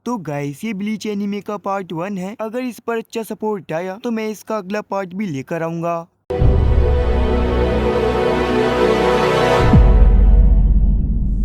तो गाइस ये bleach anime का पार्ट 1 है। अगर इस पर अच्छा सपोर्ट आया तो मैं इसका अगला पार्ट भी लेकर आऊंगा।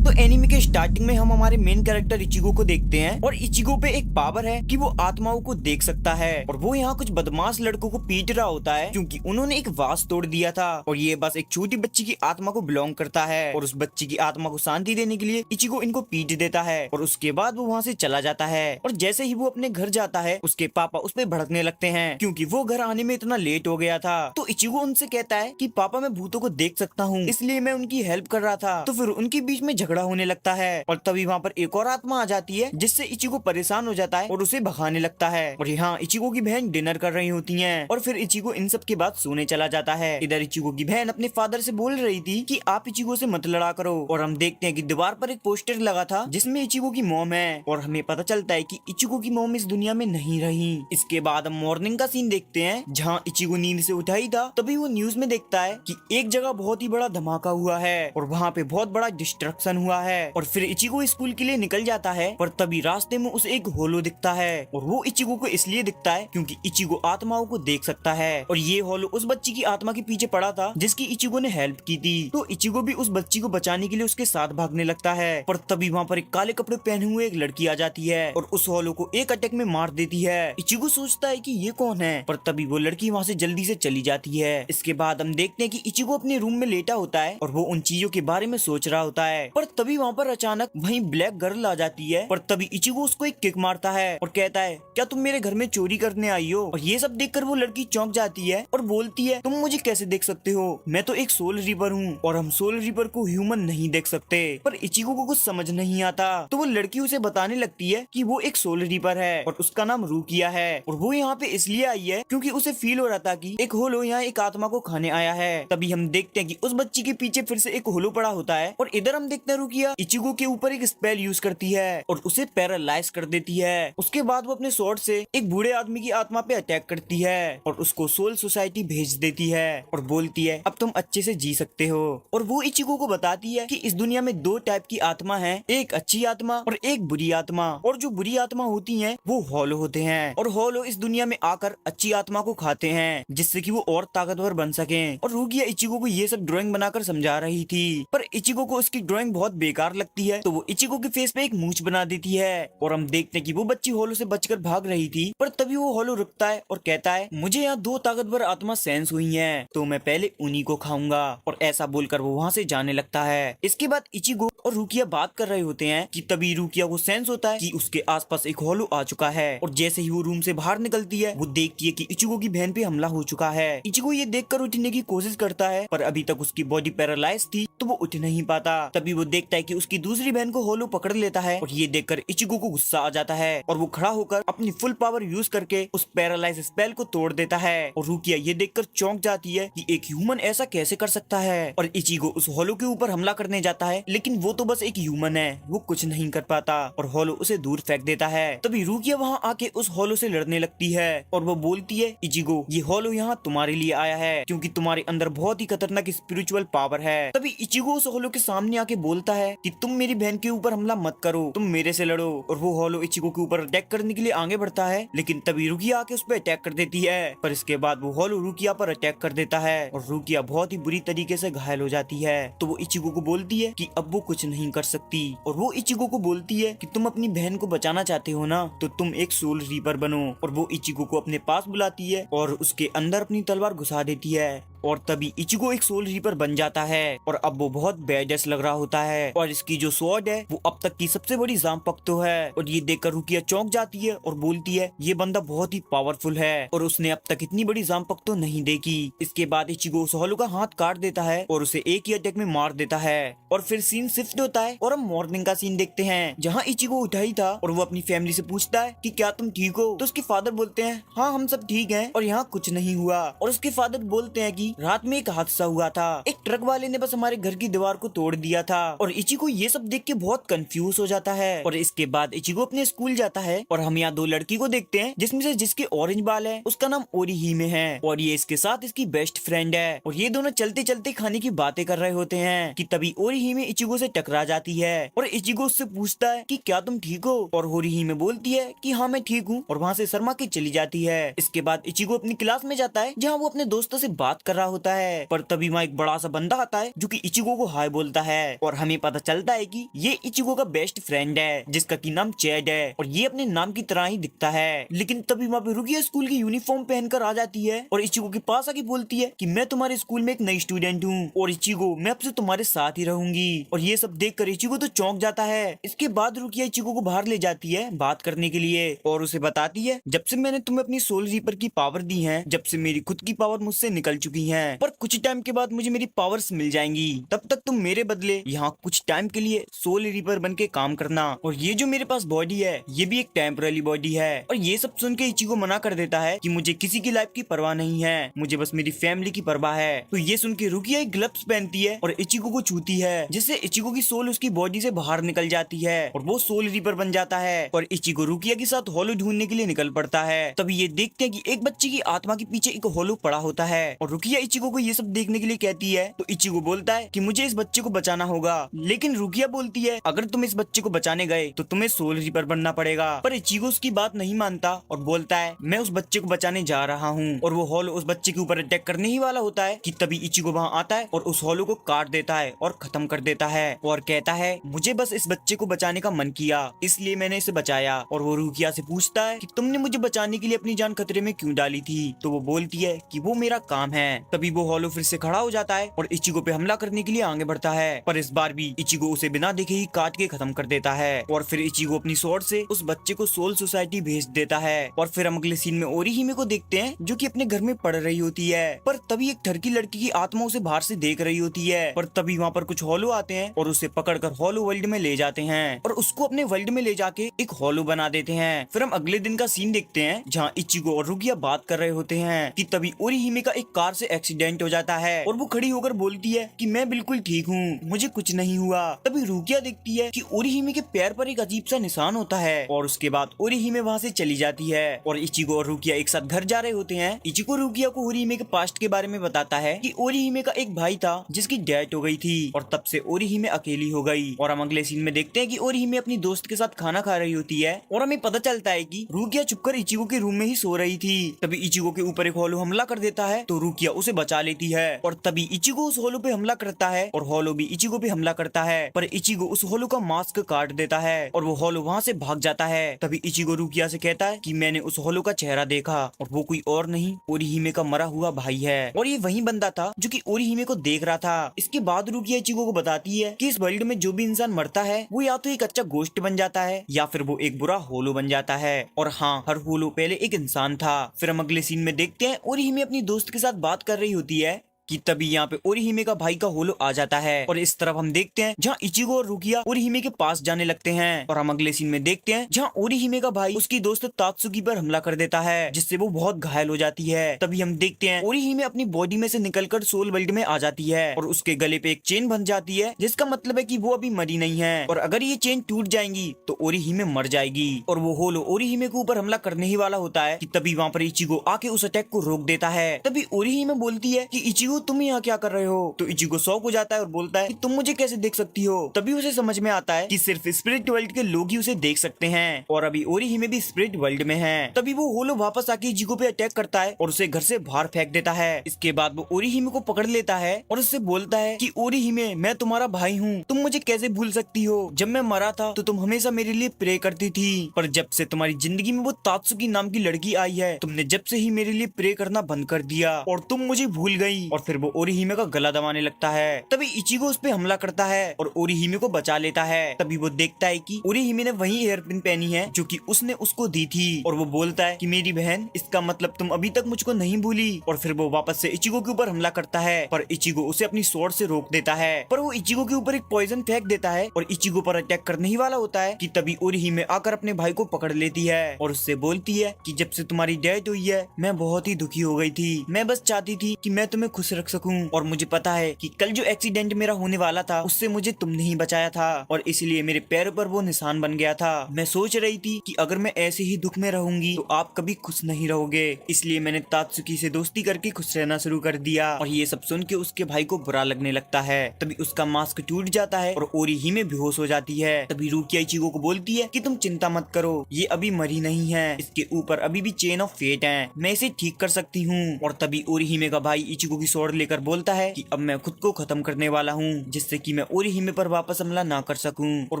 तो एनिमे के स्टार्टिंग में हम हमारे मेन कैरेक्टर इचिगो को देखते हैं और इचिगो पे एक पावर है कि वो आत्माओं को देख सकता है और वो यहाँ कुछ बदमाश लड़कों को पीट रहा होता है क्योंकि उन्होंने एक वास तोड़ दिया था और ये बस एक छोटी बच्ची की आत्मा को बिलोंग करता है और उस बच्ची की आत्मा को शांति देने के लिए इचिगो इनको पीट देता है और उसके बाद वो वहाँ से चला जाता है। और जैसे ही वो अपने घर जाता है उसके पापा उस पर भड़कने लगते हैं क्योंकि वो घर आने में इतना लेट हो गया था। तो इचिगो उनसे कहता है कि पापा मैं भूतों को देख सकता हूँ इसलिए मैं उनकी हेल्प कर रहा था। तो फिर उनके बीच में झगड़ा होने लगता है और तभी वहाँ पर एक और आत्मा आ जाती है जिससे इचिगो परेशान हो जाता है और उसे भगाने लगता है। और यहाँ इचिगो की बहन डिनर कर रही होती है और फिर इचिगो इन सब के बाद सोने चला जाता है। इधर इचिगो की बहन अपने फादर से बोल रही थी कि आप इचिगो से मत लड़ा करो और हम देखते हैं कि दीवार पर एक पोस्टर लगा था जिसमें इचिगो की मॉम है और हमें पता चलता है कि इचिगो की मॉम इस दुनिया में नहीं रही। इसके बाद हम मॉर्निंग का सीन देखते हैं जहाँ इचिगो नींद से उठा ही था तभी वो न्यूज में देखता है कि एक जगह बहुत ही बड़ा धमाका हुआ है और वहाँ पे बहुत बड़ा डिस्ट्रक्शन हुआ है। और फिर इचिगो स्कूल के लिए निकल जाता है पर तभी रास्ते में उसे एक होलो दिखता है और वो इचिगो को इसलिए दिखता है क्योंकि इचिगो आत्माओं को देख सकता है और ये होलो उस बच्ची की आत्मा के पीछे पड़ा था जिसकी इचिगो ने हेल्प की थी। तो इचिगो भी उस बच्ची को बचाने के लिए उसके साथ भागने लगता है पर तभी वहाँ पर एक काले कपड़े पहने हुए एक लड़की आ जाती है और उस होलो को एक अटैक में मार देती है। इचिगो सोचता है कि ये कौन है पर तभी वो लड़की वहाँ से जल्दी से चली जाती है। इसके बाद हम देखते हैं कि इचिगो अपने रूम में लेटा होता है और वो उन चीजों के बारे में सोच रहा होता है पर तभी वहाँ पर अचानक वहीं ब्लैक गर्ल आ जाती है और तभी इचिगो उसको एक किक मारता है और कहता है क्या तुम मेरे घर में चोरी करने आई हो। और ये सब देखकर वो लड़की चौंक जाती है और बोलती है तुम मुझे कैसे देख सकते हो, मैं तो एक सोल रीपर हूँ और हम सोल रीपर को ह्यूमन नहीं देख सकते। पर इचिगो को कुछ समझ नहीं आता तो वो लड़की उसे बताने लगती है कि वो एक सोल रीपर है और उसका नाम रूकिया है और वो यहाँ पे इसलिए आई है क्योंकि उसे फील हो रहा था कि एक होलो यहाँ एक आत्मा को खाने आया है। तभी हम देखते हैं कि उस बच्ची के पीछे फिर से एक होलो पड़ा होता है और इधर हम देखते हैं रूकिया इचिगो के ऊपर एक स्पेल यूज करती है और उसे पैरालाइज कर देती है। उसके बाद वो अपने स्वॉर्ड से एक बूढ़े आदमी की आत्मा पे अटैक करती है और उसको सोल सोसाइटी भेज देती है और बोलती है अब तुम अच्छे से जी सकते हो। और वो इचिगो को बताती है कि इस दुनिया में दो टाइप की आत्मा है, एक अच्छी आत्मा और एक बुरी आत्मा। और जो बुरी आत्मा होती है वो हॉलो होते हैं और हॉलो इस दुनिया में आकर अच्छी आत्मा को खाते हैं जिससे कि वो और ताकतवर बन सके। और रूकिया इचिगो को ये सब ड्राइंग बनाकर समझा रही थी पर इचिगो को उसकी ड्राइंग बहुत बेकार लगती है तो वो इचिगो के फेस पे एक मूंछ बना देती है। और हम देखते हैं कि वो बच्ची होलो से बचकर भाग रही थी पर तभी वो होलो रुकता है और कहता है मुझे यहाँ दो ताकतवर आत्मा सेंस हुई हैं तो मैं पहले उन्हीं को खाऊंगा। और ऐसा बोलकर वो वहाँ से जाने लगता है। इसके बाद इचिगो और रूकिया बात कर रहे होते हैं कि तभी रूकिया को सेंस होता है कि उसके आसपास एक होलो आ चुका है और जैसे ही वो रूम से बाहर निकलती है वो देखती है कि इचिगो की बहन पे हमला हो चुका है। इचिगो ये देखकर उठने की कोशिश करता है पर अभी तक उसकी बॉडी पैरालाइज थी तो वो उठ नहीं पाता। तभी वो देखता है कि उसकी दूसरी बहन को होलो पकड़ लेता है और ये देखकर इचिगो को गुस्सा आ जाता है और वो खड़ा होकर अपनी फुल पावर यूज करके उस पैरालाइज स्पेल को तोड़ देता है। और रूकिया ये देखकर चौंक जाती है कि एक ह्यूमन ऐसा कैसे कर सकता है। और इचिगो उस होलो के ऊपर हमला करने जाता है लेकिन वो तो बस एक ह्यूमन है, वो कुछ नहीं कर पाता और होलो उसे दूर फेंक देता है। तभी रूकिया वहाँ आके उस होलो से लड़ने लगती है और वो बोलती है इचिगो ये होलो यहाँ तुम्हारे लिए आया है क्योंकि तुम्हारे अंदर बहुत ही खतरनाक स्पिरिचुअल पावर है। तभी इचिगो उस होलो के सामने आके बोलता है कि तुम मेरी बहन के ऊपर हमला मत करो, तुम मेरे से लड़ो। और वो होलो इचिगो के ऊपर अटैक करने के लिए आगे बढ़ता है लेकिन तभी रूकिया आके उस पर अटैक कर देती है। पर इसके बाद वो होलो रूकिया पर अटैक कर देता है और रूकिया बहुत ही बुरी तरीके से घायल हो जाती है। तो वो इचिगो को बोलती है कि अब वो कुछ नहीं कर सकती और वो इचिगो को बोलती है कि तुम अपनी बहन को बचाना चाहते हो ना तो तुम एक सोल रीपर बनो। और वो इचिगो को अपने पास बुलाती है और उसके अंदर अपनी तलवार घुसा देती है और तभी इचिगो एक सोल रीपर बन जाता है और अब वो बहुत बेडस लग रहा होता है और इसकी जो स्वॉर्ड है वो अब तक की सबसे बड़ी जांपक्तो है। और ये देखकर रुकिया चौंक जाती है और बोलती है ये बंदा बहुत ही पावरफुल है और उसने अब तक इतनी बड़ी जांपक्तो नहीं देखी। इसके बाद इचिगो उस होलो का हाथ काट देता है और उसे एक ही अटैक में मार देता है। और फिर सीन शिफ्ट होता है और हम मॉर्निंग का सीन देखते हैं जहाँ इचिगो उठा ही था और वो अपनी फैमिली से पूछता है कि क्या तुम ठीक हो। तो उसके फादर बोलते हैं हाँ हम सब ठीक हैं और यहाँ कुछ नहीं हुआ। और उसके फादर बोलते हैं कि रात में एक हादसा हुआ था। एक ट्रक वाले ने बस हमारे घर की दीवार को तोड़ दिया था और इचिगो ये सब देख के बहुत कंफ्यूज हो जाता है। और इसके बाद इचिगो अपने स्कूल जाता है और हम यहाँ दो लड़की को देखते हैं जिसमें से जिसके ऑरेंज बाल है उसका नाम ओरिहिमे है और ये इसके साथ इसकी बेस्ट फ्रेंड है। और ये दोनों चलते चलते खाने की बातें कर रहे होते हैं कि तभी ओरिहिमे इचिगो से टकरा जाती है और इचिगो उससे पूछता है कि क्या तुम ठीक हो, और ओरिहिमे बोलती है कि हाँ मैं ठीक हूँ और वहाँ से शर्मा के चली जाती है। इसके बाद इचिगो अपनी क्लास में जाता है जहाँ वो अपने दोस्तों से बात कर रहा होता है, पर तभी वहाँ एक बड़ा सा बंदा आता है जो कि इचिगो को हाय बोलता है और हमें पता चलता है कि ये इचिगो का बेस्ट फ्रेंड है जिसका की नाम चैड है और ये अपने नाम की तरह ही दिखता है। लेकिन तभी वहाँ पे रुकिया स्कूल की यूनिफॉर्म पहनकर आ जाती है और इचिगो के पास आके बोलती है कि मैं तुम्हारे स्कूल में एक नई स्टूडेंट हूँ और इचिगो मैं अब से तुम्हारे साथ ही रहूंगी। और ये सब देख कर इचिगो तो चौंक जाता है। इसके बाद रुकिया इचिगो को बाहर ले जाती है बात करने के लिए और उसे बताती है जब से मैंने तुम्हें अपनी सोल रीपर की पावर दी है, जब से मेरी खुद की पावर मुझसे निकल चुकी है, पर कुछ टाइम के बाद मुझे मेरी पावर्स मिल जाएंगी, तब तक तुम मेरे बदले यहाँ कुछ टाइम के लिए सोल रीपर बन के काम करना। और ये जो मेरे पास बॉडी है ये भी एक टेम्पररी बॉडी है। और ये सब सुन के इचिगो मना कर देता है कि मुझे किसी की लाइफ की परवाह नहीं है, मुझे बस मेरी फैमिली की परवाह है। तो ये सुन के रुकिया एक ग्लव्स पहनती है और इचिगो को छूती है जिससे इचिगो की सोल उसकी बॉडी से बाहर निकल जाती है और वो सोल रीपर बन जाता है। और इचिगो रुकिया के साथ होलो ढूंढने के लिए निकल पड़ता है। तभी ये देखते हैं कि एक बच्चे की आत्मा के पीछे एक होलो पड़ा होता है और रुकिया इचिगो को ये सब देखने के लिए कहती है। तो इचिगो बोलता है कि मुझे इस बच्चे को बचाना होगा, लेकिन रुकिया बोलती है अगर तुम इस बच्चे को बचाने गए तो तुम्हें सोल रीपर बनना पड़ेगा। पर इचिगो उसकी बात नहीं मानता और बोलता है मैं उस बच्चे को बचाने जा रहा हूँ। और वो होलो उस बच्चे के ऊपर अटैक करने ही वाला होता है कि तभी इचिगो वहाँ आता है और उस होलो को काट देता है और खत्म कर देता है और कहता है मुझे बस इस बच्चे को बचाने का मन किया इसलिए मैंने इसे बचाया। और वो रुकिया से पूछता है कि तुमने मुझे बचाने के लिए अपनी जान खतरे में क्यों डाली थी? तो वो बोलती है कि वो मेरा काम है। तभी वो होलो फिर से खड़ा हो जाता है और इचिगो पे हमला करने के लिए आगे बढ़ता है, पर इस बार भी इचिगो उसे बिना देखे ही काट के खत्म कर देता है। और फिर इचिगो अपनी स्वॉर्ड से उस बच्चे को सोल सोसाइटी भेज देता है। और फिर हम अगले सीन में ओरिहिमे को देखते हैं जो कि अपने घर में पढ़ रही होती है, पर तभी एक ठरकी लड़की की आत्मा उसे बाहर से देख रही होती है। पर तभी वहाँ पर कुछ होलो आते हैं और उसे पकड़कर होलो वर्ल्ड में ले जाते हैं और उसको अपने वर्ल्ड में ले जाके एक होलो बना देते हैं। फिर हम अगले दिन का सीन देखते हैं जहाँ इचिगो और रुकिया बात कर रहे होते हैं कि तभी ओरिहिमे का एक कार से एक्सीडेंट हो जाता है और वो खड़ी होकर बोलती है कि मैं बिल्कुल ठीक हूँ, मुझे कुछ नहीं हुआ। तभी रुकिया देखती है कि ओरिहिमे के पैर पर एक अजीब सा निशान होता है और उसके बाद ओरिहिमे वहाँ से चली जाती है और इचिगो और रुकिया एक साथ घर जा रहे होते हैं। इचिगो रुकिया को ओरिहिमे के पास्ट के बारे में बताता है कि ओरिहिमे का एक भाई था जिसकी डेथ हो गई थी और तब से ओरिहिमे अकेली हो गई। और हम अगले सीन में देखते हैं कि ओरिहिमे अपनी दोस्त के साथ खाना खा रही होती है और हमें पता चलता है कि रुकिया छुपकर इचिगो के रूम में ही सो रही थी। तभी इचिगो के ऊपर एक होलो हमला कर देता है तो रुकिया उसे बचा लेती है और तभी इचिगो उस होलो पे हमला करता है और होलो भी इचिगो पे हमला करता है, पर इचिगो उस होलो का मास्क काट देता है और वो होलो वहाँ से भाग जाता है। तभी इचिगो रुकिया से कहता है कि मैंने उस होलो का चेहरा देखा और वो कोई और नहीं ओरिहिमे का मरा हुआ भाई है और ये वही बंदा था जो कि ओरिहिमे को देख रहा था। इसके बाद रुकिया इचिगो को बताती है कि इस वर्ल्ड में जो भी इंसान मरता है वो या तो एक अच्छा गोश्त बन जाता है या फिर वो एक बुरा होलो बन जाता है। और हाँ, हर होलो पहले एक इंसान था। फिर हम अगले सीन में देखते हैं ओरिहिमे अपनी दोस्त के साथ बात कर रही होती है कि तभी यहाँ पे ओरिहिमे का भाई का होलो आ जाता है और इस तरफ हम देखते हैं जहाँ इचिगो और रुकिया ओरिहिमे के पास जाने लगते हैं। और हम अगले सीन में देखते हैं जहाँ ओरिहिमे का भाई उसकी दोस्त तात्सुकी पर हमला कर देता है जिससे वो बहुत घायल हो जाती है। तभी हम देखते हैं ओरिहिमे अपनी बॉडी में से निकलकर सोल वर्ल्ड में आ जाती है और उसके गले पे एक चेन बन जाती है जिसका मतलब है कि वो अभी मरी नहीं है और अगर ये चेन टूट जाएंगी तो ओरिहिमे मर जाएगी। और वो होलो ओरिहिमे के ऊपर हमला करने ही वाला होता है कि तभी वहाँ पर इचिगो आके उस अटैक को रोक देता है। तभी ओरिहिमे बोलती है कि इचिगो तुम यहाँ क्या कर रहे हो? तो इचिगो शॉक हो जाता है और बोलता है कि तुम मुझे कैसे देख सकती हो? तभी उसे समझ में आता है कि सिर्फ स्पिरिट वर्ल्ड के लोग ही उसे देख सकते हैं और अभी ओरिहिमे भी स्पिरिट वर्ल्ड में है। तभी वो होलो वापस आके इचिगो पे अटैक करता है और उसे घर से बाहर फेंक देता है। इसके बाद वो ओरिहिमे को पकड़ लेता है और उससे बोलता है कि ओरिहिमे मैं तुम्हारा भाई हूँ, तुम मुझे कैसे भूल सकती हो? जब मैं मरा था तो तुम हमेशा मेरे लिए प्रे करती थी, पर जब से तुम्हारी जिंदगी में वो तात्सुकी नाम की लड़की आई है तुमने जब से ही मेरे लिए प्रे करना बंद कर दिया और तुम मुझे भूल गई। और फिर वो ओरिहिमे का गला दबाने लगता है। तभी इचिगो उस पे हमला करता है और ओरिहिमे को बचा लेता है। तभी वो देखता है कि ओरिहिमे ने वही हेयरपिन पहनी है जो कि उसने उसको दी थी और वो बोलता है कि मेरी बहन, इसका मतलब तुम अभी तक मुझको नहीं भूली। और फिर वो वापस से इचिगो के ऊपर हमला करता है पर इचिगो उसे अपनी स्वॉर्ड से रोक देता है, पर वो इचिगो के ऊपर एक पॉइजन फेंक देता है और इचिगो पर अटैक करने ही वाला होता है कि तभी ओरिहिमे आकर अपने भाई को पकड़ लेती है और उससे बोलती है कि जब से तुम्हारी डेथ हुई है मैं बहुत ही दुखी हो गई थी, मैं बस चाहती थी कि मैं तुम्हें खुश खुश रख सकूं। और मुझे पता है कि कल जो एक्सीडेंट मेरा होने वाला था उससे मुझे तुमने ही बचाया था और इसलिए मेरे पैरों पर वो निशान बन गया था। मैं सोच रही थी कि अगर मैं ऐसे ही दुख में रहूंगी तो आप कभी खुश नहीं रहोगे, इसलिए मैंने तात्सुकी से दोस्ती करके खुश रहना शुरू कर दिया। और ये सब सुन के उसके भाई को बुरा लगने लगता है। तभी उसका मास्क टूट जाता है और ओरी ही में बेहोश हो जाती है। तभी रुकिया इचिगो को बोलती है कि तुम चिंता मत करो, ये अभी मरी नहीं है, इसके ऊपर अभी भी चेन ऑफ फेट है, मैं इसे ठीक कर सकती हूँ। और तभी ओरिहिमे का भाई इचिगो की स्वॉर्ड लेकर बोलता है कि अब मैं खुद को खत्म करने वाला हूँ जिससे कि मैं ओरिहिमे पर वापस हमला ना कर सकूं। और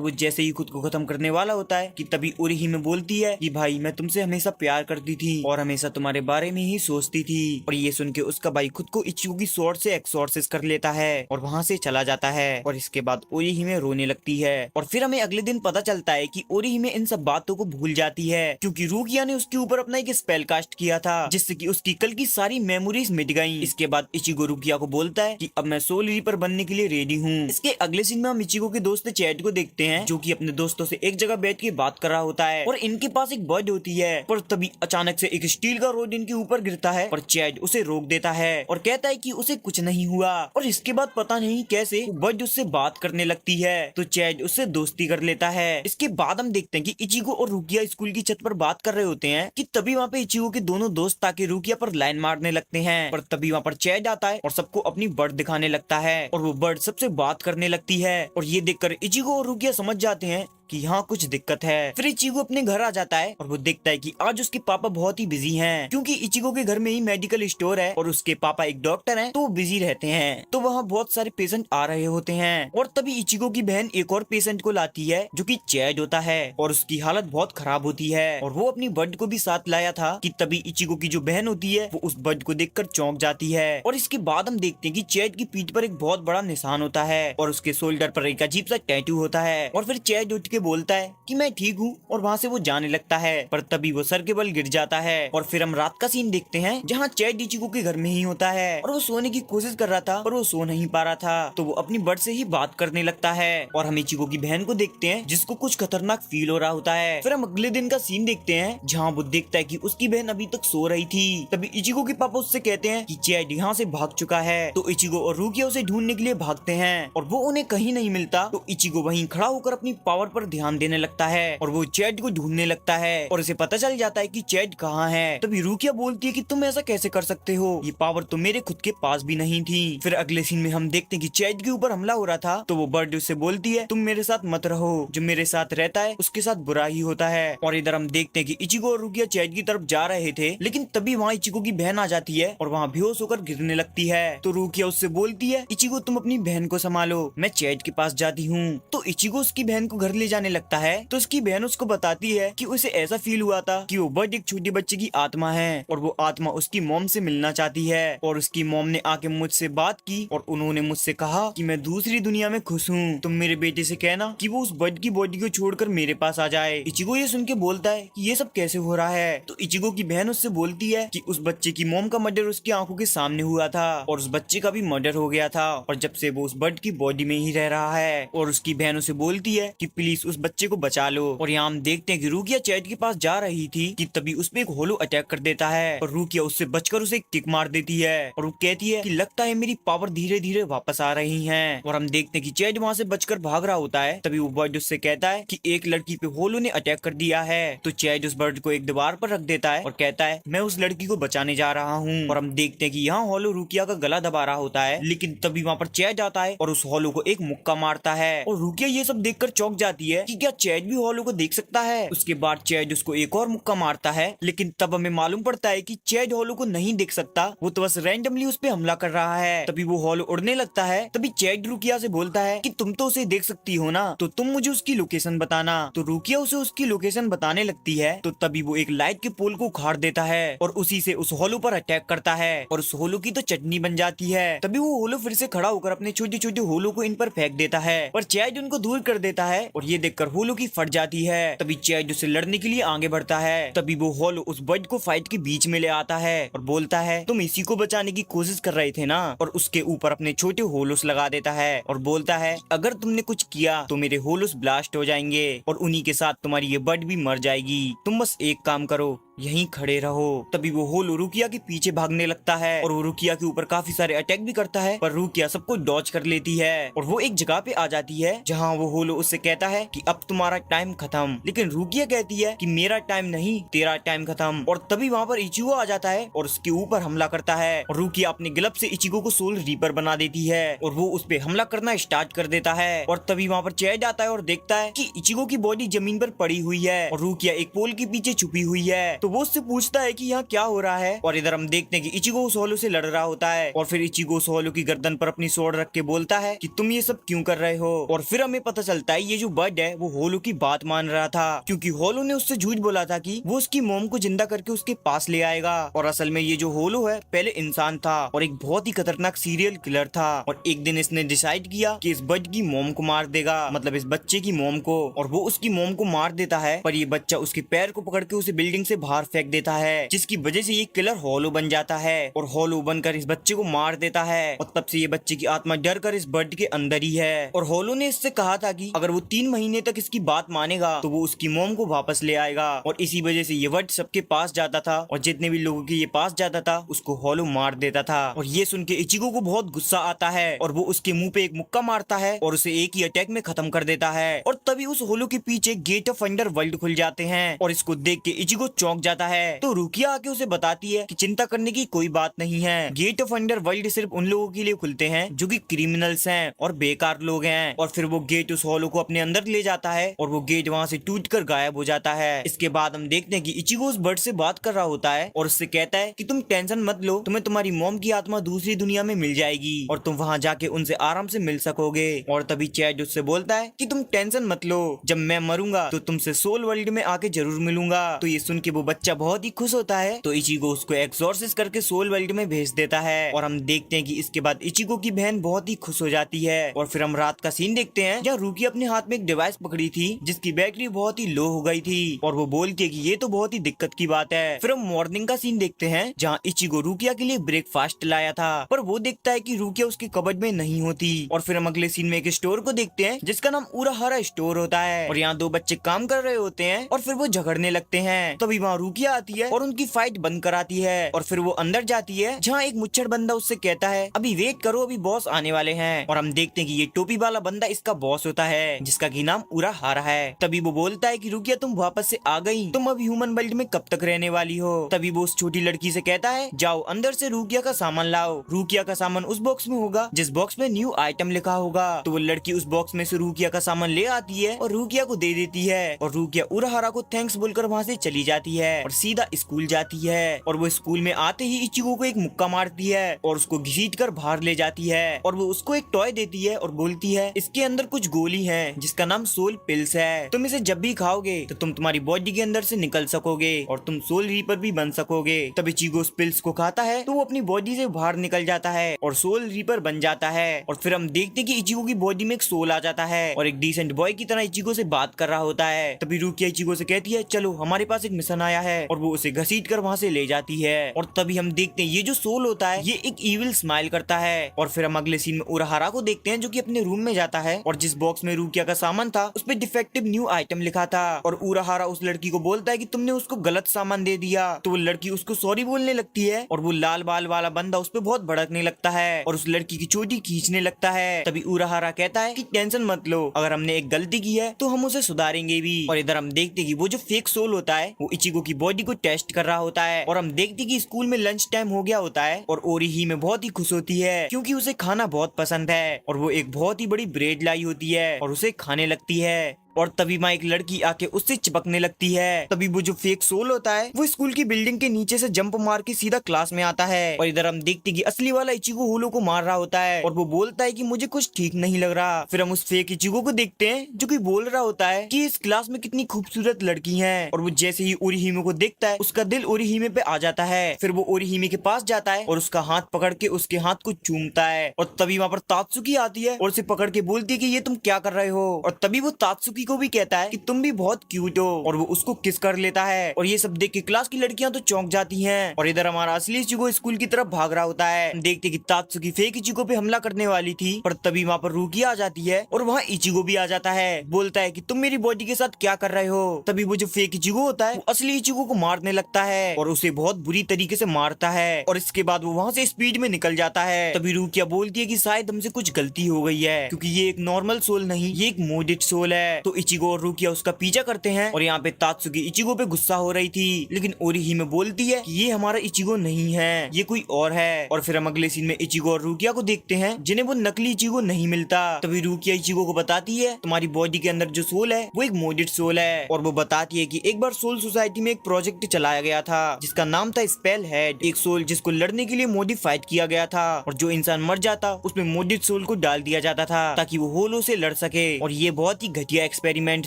वो जैसे ही खुद को खत्म करने वाला होता है कि तभी ओरिहिमे बोलती है कि भाई मैं तुमसे हमेशा प्यार करती थी और हमेशा तुम्हारे बारे में ही सोचती थी। और ये सुन के उसका भाई खुद को इचिगो की स्वॉर्ड से एक्सॉर्सिस कर लेता है और वहाँ से चला जाता है। और इसके बाद ओरिहिमे रोने लगती है। और फिर हमें अगले दिन पता चलता है कि ओरिहिमे इन सब बातों को भूल जाती है क्योंकि रुकिया ने उसके ऊपर अपना एक स्पेल कास्ट किया था जिससे कि उसकी कल की सारी मेमोरीज मिट गईं। इसके बाद इचिगो रुकिया को बोलता है कि अब मैं सोल रीपर बनने के लिए रेडी हूँ। इसके अगले सीन में हम इचिगो के दोस्त चैड को देखते हैं जो कि अपने दोस्तों से एक जगह बैठ के बात कर रहा होता है और इनके पास एक बर्ड होती है। पर तभी अचानक से एक स्टील का रोड इनके ऊपर गिरता है और चैड उसे रोक देता है और कहता है कि उसे कुछ नहीं हुआ। और इसके बाद पता नहीं कैसे बर्ड उससे बात करने लगती है तो चैड उससे दोस्ती कर लेता है। इसके बाद हम देखते हैं कि इचिगो और रुकिया स्कूल की छत पर बात कर रहे होते हैं कि तभी वहाँ पे इचिगो के दोनों दोस्त ताकि रुकिया पर लाइन मारने लगते हैं। पर तभी वहाँ पर चैड आता है और सबको अपनी बर्ड दिखाने लगता है और वो बर्ड सबसे बात करने लगती है। और ये देखकर इचिगो और रुकिया समझ जाते हैं कि यहाँ कुछ दिक्कत है। फिर इचिगो अपने घर आ जाता है और वो देखता है कि आज उसके पापा बहुत ही बिजी हैं क्योंकि इचिगो के घर में ही मेडिकल स्टोर है और उसके पापा एक डॉक्टर हैं तो वो बिजी रहते हैं। तो वहाँ बहुत सारे पेशेंट आ रहे होते हैं और तभी इचिगो की बहन एक और पेशेंट को लाती है जो कि चैड होता है और उसकी हालत बहुत खराब होती है और वो अपनी बर्ड को भी साथ लाया था कि तभी इचिगो की जो बहन होती है वो उस बर्ड को देखकर चौंक जाती है। और इसके बाद हम देखते हैं कि चैड की पीठ पर एक बहुत बड़ा निशान होता है और उसके शोल्डर पर एक अजीब सा टैटू होता है। और फिर चैड उठ के बोलता है कि मैं ठीक हूँ और वहाँ से वो जाने लगता है। पर तभी वो सर के बल गिर जाता है। और फिर हम रात का सीन देखते हैं जहाँ चैड इचिगो के घर में ही होता है और वो सोने की कोशिश कर रहा था पर वो सो नहीं पा रहा था तो वो अपनी बर्ड से ही बात करने लगता है। और हम इचिगो की बहन को देखते हैं जिसको कुछ खतरनाक फील हो रहा होता है। फिर हम अगले दिन का सीन देखते हैं जहाँ वो देखता है कि उसकी बहन अभी तक सो रही थी। तभी इचिगो के पापा उससे कहते हैं कि चैड यहाँ से भाग चुका है। तो इचिगो और रुकिया उसे ढूंढने के लिए भागते हैं और वो उन्हें कहीं नहीं मिलता तो इचिगो वहीं खड़ा होकर अपनी पावर पर ध्यान देने लगता है और वो चैड को ढूंढने लगता है और उसे पता चल जाता है कि चैड कहाँ है। तभी रुकिया बोलती है कि तुम ऐसा कैसे कर सकते हो, ये पावर तो मेरे खुद के पास भी नहीं थी। फिर अगले सीन में हम देखते हैं कि चैड के ऊपर हमला हो रहा था तो वो बर्ड उससे बोलती है तुम मेरे साथ मत रहो, जो मेरे साथ रहता है उसके साथ बुरा ही होता है। और इधर हम देखते हैं कि इचिगो और रुकिया चैड की तरफ जा रहे थे लेकिन तभी वहाँ इचिगो की बहन आ जाती है और वहाँ बेहोश होकर गिरने लगती है। तो रुकिया उससे बोलती है इचिगो तुम अपनी बहन को संभालो, मैं चैड के पास जाती हूँ। तो इचिगो उसकी बहन को घर ले जाने लगता है तो उसकी बहन उसको बताती है कि उसे ऐसा फील हुआ था कि वो बर्ड एक छोटे बच्चे की आत्मा है और वो आत्मा उसकी मॉम से मिलना चाहती है। और उसकी मॉम ने आके मुझसे बात की और उन्होंने मुझसे कहा कि मैं दूसरी दुनिया में खुश हूँ, तुम मेरे बेटे से कहना कि वो उस बर्ड की बॉडी को छोड़कर मेरे पास आ जाए। इचिगो ये सुन के बोलता है कि ये सब कैसे हो रहा है। तो इचिगो की बहन उससे बोलती है कि उस बच्चे की मॉम का मर्डर उसकी आंखों के सामने हुआ था और उस बच्चे का भी मर्डर हो गया था और जब से वो उस बर्ड की बॉडी में ही रह रहा है। और उसकी बहन उसे बोलती है कि प्लीज उस बच्चे को बचा लो। और यहाँ हम देखते हैं कि रुकिया चैड के पास जा रही थी कि तभी उस पे एक होलो अटैक कर देता है और रुकिया उससे बचकर उसे एक किक मार देती है और वो कहती है कि लगता है मेरी पावर धीरे धीरे वापस आ रही है। और हम देखते हैं कि चैड वहाँ से बचकर भाग रहा होता है तभी वो बर्ड उससे कहता है कि एक लड़की पे होलो ने अटैक कर दिया है। तो चैड उस बर्ड को एक दीवार पर रख देता है और कहता है मैं उस लड़की को बचाने जा रहा हूँ। और हम देखते हैं कि यहाँ होलो रुकिया का गला दबा रहा होता है लेकिन तभी वहाँ पर चैड आता है और उस होलो को एक मुक्का मारता है और रुकिया ये सब देखकर चौंक जाती है कि क्या चैड भी होलो को देख सकता है। उसके बाद चैड उसको एक और मुक्का मारता है लेकिन तब हमें मालूम पड़ता है कि चैड होलो को नहीं देख सकता, वो तो बस रैंडमली उस पे हमला कर रहा है। तभी वो होलो उड़ने लगता है तभी चैड रुकिया से बोलता है कि तुम तो उसे देख सकती हो ना, तो तुम मुझे उसकी लोकेशन बताना। तो रुकिया उसे उसकी लोकेशन बताने लगती है तो तभी वो एक लाइट के पोल को उखाड़ देता है और उसी से उस होलो पर अटैक करता है और उस होलो की तो चटनी बन जाती है। तभी वो होलो फिर से खड़ा होकर अपने छोटे छोटे होलो को इन पर फेंक देता है पर चैड उनको दूर कर देता है और ये देखकर होलो की फट जाती है। तभी चैड उसे लड़ने के लिए आगे बढ़ता है तभी वो होलो उस बर्ड को फाइट के बीच में ले आता है और बोलता है तुम इसी को बचाने की कोशिश कर रहे थे ना, और उसके ऊपर अपने छोटे होलोस लगा देता है और बोलता है अगर तुमने कुछ किया तो मेरे होलोस ब्लास्ट हो जाएंगे और उन्हीं के साथ तुम्हारी ये बर्ड भी मर जाएगी। तुम बस एक काम करो, यहीं खड़े रहो। तभी वो होलो रुकिया के पीछे भागने लगता है और वो रुकिया के ऊपर काफी सारे अटैक भी करता है, पर रुकिया सबको डॉज कर लेती है और वो एक जगह पे आ जाती है जहाँ वो होलो उससे कहता है कि अब तुम्हारा टाइम खत्म। लेकिन रुकिया कहती है कि मेरा टाइम नहीं, तेरा टाइम खत्म। और तभी वहाँ पर इचिगो आ जाता है और उसके ऊपर हमला करता है और रुकिया अपने ग्लव से इचिगो को सोल रीपर बना देती है और वो उस पे हमला करना स्टार्ट कर देता है। और तभी वहाँ पर चैड आता है और देखता है कि इचिगो की बॉडी जमीन पर पड़ी हुई है और रुकिया एक पोल के पीछे छुपी हुई है। तो वो उससे पूछता है कि यहाँ क्या हो रहा है। और इधर हम देखते हैं कि इचिगो उस होलो से लड़ रहा होता है और फिर इचिगो उस होलो की गर्दन पर अपनी स्वॉर्ड रख के बोलता है कि तुम ये सब क्यों कर रहे हो। और फिर हमें पता चलता है ये जो बर्ड है वो होलो की बात मान रहा था, क्योंकि होलो ने उससे झूठ बोला था कि वो उसकी मॉम को जिंदा करके उसके पास ले आएगा। और असल में ये जो होलो है पहले इंसान था और एक बहुत ही खतरनाक सीरियल किलर था। और एक दिन इसने डिसाइड किया कि इस बर्ड की मॉम को मार देगा, मतलब इस बच्चे की मॉम को। और वो उसकी मॉम को मार देता है, पर ये बच्चा उसके पैर को पकड़ के उसे बिल्डिंग से बाहर फेंक देता है, जिसकी वजह से ये किलर होलो बन जाता है और होलो बनकर इस बच्चे को मार देता है। और तब से ये बच्चे की आत्मा डर कर इस बर्ड के अंदर ही है। और होलो ने इससे कहा था कि अगर वो 3 महीने तक इसकी बात मानेगा तो वो उसकी मॉम को वापस ले आएगा। और इसी वजह से ये बर्ड सबके पास जाता था और जितने भी लोगों के ये पास जाता था उसको होलो मार देता था। और ये सुन के इचिगो को बहुत गुस्सा आता है और वो उसके मुंह पे एक मुक्का मारता है और उसे एक ही अटैक में खत्म कर देता है। और तभी उस होलो के पीछे गेट ऑफ अंडर वर्ल्ड खुल जाते हैं और इसको देख के इचिगो चौंक जाता है। तो रुकिया आके उसे बताती है कि चिंता करने की कोई बात नहीं है, गेट ऑफ अंडर वर्ल्ड सिर्फ उन लोगों के लिए खुलते हैं जो कि क्रिमिनल्स हैं और बेकार लोग हैं। और फिर वो गेट उस होलो को अपने अंदर ले जाता है और वो गेट वहाँ से टूटकर गायब हो जाता है। इसके बाद हम देखते हैं कि इचिगो उस बर्ड से बात कर रहा होता है और उससे कहता है कि तुम टेंशन मत लो, तुम्हें तुम्हारी मॉम की आत्मा दूसरी दुनिया में मिल जाएगी और तुम वहाँ जाके उनसे आराम से मिल सकोगे। और तभी चैड उससे बोलता है कि तुम टेंशन मत लो, जब मैं मरूंगा तो तुमसे सोल वर्ल्ड में आके जरूर मिलूंगा। तो ये सुन के वो बच्चा बहुत ही खुश होता है। तो इचिगो उसको एक्सॉर्सिस्ट करके सोल वर्ल्ड में भेज देता है और हम देखते हैं कि इसके बाद इचिगो की बहन बहुत ही खुश हो जाती है। और फिर हम रात का सीन देखते हैं जहाँ रूकी अपने हाथ में एक डिवाइस पकड़ी थी जिसकी बैटरी बहुत ही लो हो गई थी और वो बोलती है कि ये तो बहुत ही दिक्कत की बात है। फिर हम मॉर्निंग का सीन देखते हैं जहाँ इचिगो रुकिया के लिए ब्रेकफास्ट लाया था, पर वो देखता है कि रुकिया उसके कबर्ड में नहीं होती। और फिर हम अगले सीन में एक स्टोर को देखते हैं जिसका नाम उराहारा स्टोर होता है और यहाँ 2 बच्चे काम कर रहे होते हैं और फिर वो झगड़ने लगते हैं। तभी वहाँ रुकिया आती है और उनकी फाइट बंद कराती है और फिर वो अंदर जाती है जहाँ एक मुच्छड़ बंदा उससे कहता है अभी वेट करो, अभी बॉस आने वाले हैं। और हम देखते हैं कि ये टोपी वाला बंदा इसका बॉस होता है जिसका की नाम उराहारा है। तभी वो बोलता है कि रुकिया तुम वापस से आ गई, तुम अब ह्यूमन वर्ल्ड में कब तक रहने वाली हो। तभी वो उस छोटी लड़की से कहता है जाओ अंदर से रुकिया का सामान लाओ, रुकिया का सामान उस बॉक्स में होगा जिस बॉक्स में न्यू आइटम लिखा होगा। तो वो लड़की उस बॉक्स में से रुकिया का सामान ले आती है और रुकिया को दे देती है और रुकिया उराहारा को थैंक्स बोलकर वहाँ से चली जाती है और सीधा स्कूल जाती है। और वो स्कूल में आते ही इचिगो को एक मुक्का मारती है और उसको घसीट कर बाहर ले जाती है और वो उसको एक टॉय देती है और बोलती है इसके अंदर कुछ गोली है जिसका नाम सोल पिल्स है, तुम इसे जब भी खाओगे तो तुम तुम्हारी बॉडी के अंदर से निकल सकोगे और तुम सोल रीपर भी बन सकोगे। तब इचिगो उस पिल्स को खाता है तो वो अपनी बॉडी से बाहर निकल जाता है और सोल रीपर बन जाता है। और फिर हम देखते कि इचिगो की बॉडी में एक सोल आ जाता है और एक डिसेंट बॉय की तरह इचिगो से बात कर रहा होता है। तभी रुकिया इचिगो से कहती है चलो हमारे पास एक मिशन आया है और वो उसे घसीट कर वहाँ से ले जाती है। और तभी हम देखते हैं ये जो सोल होता है ये एक इविल स्माइल करता है। और फिर हम अगले सीन में उराहारा को देखते हैं जो कि अपने रूम में जाता है और जिस बॉक्स में रुकिया का सामान था उस पे डिफेक्टिव न्यू आइटम लिखा था और उराहारा उस लड़की को बोलता है कि तुमने उसको गलत सामान दे दिया। तो वो लड़की उसको सॉरी बोलने लगती है और वो लाल बाल वाला बंदा उस पे बहुत भड़कने लगता है और उस लड़की की चोटी खींचने लगता है। तभी उराहारा कहता है कि टेंशन मत लो, अगर हमने एक गलती की है तो हम उसे सुधारेंगे भी। और इधर हम देखते कि वो जो फेक सोल होता है वो इचिगो की बॉडी को टेस्ट कर रहा होता है और हम देखते कि स्कूल में लंच टाइम हो गया होता है और ओरिही में बहुत ही खुश होती है क्योंकि उसे खाना बहुत पसंद है और वो एक बहुत ही बड़ी ब्रेड लाई होती है और उसे खाने लगती है। और तभी वहाँ एक लड़की आके उससे चिपकने लगती है। तभी वो जो फेक सोल होता है वो स्कूल की बिल्डिंग के नीचे से जंप मार के सीधा क्लास में आता है और इधर हम देखते कि असली वाला इचिगो होलो को मार रहा होता है और वो बोलता है कि मुझे कुछ ठीक नहीं लग रहा। फिर हम उस फेक इचिगो को देखते हैं जो कि बोल रहा होता है कि इस क्लास में कितनी खूबसूरत लड़की है और वो जैसे ही ओरिहिमे को देखता है उसका दिल ओरिहिमे पे आ जाता है। फिर वो ओरिहिमे के पास जाता है और उसका हाथ पकड़ के उसके हाथ को चूमता है और तभी वहाँ पर तात्सुकी आती है और उसे पकड़ के बोलती है कि ये तुम क्या कर रहे हो। और तभी वो तात्सुकी को भी कहता है कि तुम भी बहुत क्यूट हो, और वो उसको किस कर लेता है। और ये सब देख के क्लास की लड़कियां तो चौंक जाती हैं। और इधर हमारा असली इचिगो स्कूल की तरफ भाग रहा होता है। देखते कि तात्सुकी फेक इचिगो पे हमला करने वाली थी, पर तभी वहाँ पर रुकिया आ जाती है और वहाँ इचिगो भी आ जाता है। बोलता है कि तुम मेरी बॉडी के साथ क्या कर रहे हो। तभी वो जो फेक इचिगो होता है वो असली इचिगो को मारने लगता है और उसे बहुत बुरी तरीके से मारता है। और इसके बाद वो वहाँ से स्पीड में निकल जाता है। तभी रुकिया बोलती है कि शायद हमसे कुछ गलती हो गई है, क्योंकि ये एक नॉर्मल सोल नहीं, ये एक मोडेड सोल है। तो इचिगो और रुकिया उसका पीछा करते हैं। और यहाँ पे तात्सुकी इचिगो पे गुस्सा हो रही थी, लेकिन ओरिहिमे बोलती है कि ये हमारा इचिगो नहीं है, ये कोई और है। और फिर हम अगले सीन में इचिगो और रुकिया को देखते हैं, जिन्हें वो नकली इचिगो नहीं मिलता। तभी रुकिया इचिगो को बताती है तुम्हारी बॉडी के अंदर जो सोल है वो एक मोडेड सोल है। और वो बताती है कि एक बार सोल सोसाइटी में एक प्रोजेक्ट चलाया गया था जिसका नाम था स्पेल हेड, एक सोल जिसको लड़ने के लिए मॉडिफाइड किया गया था। और जो इंसान मर जाता उसमें मोडेड सोल को डाल दिया जाता था ताकि वो होलो से लड़ सके। और ये बहुत ही घटिया एक्सपेरिमेंट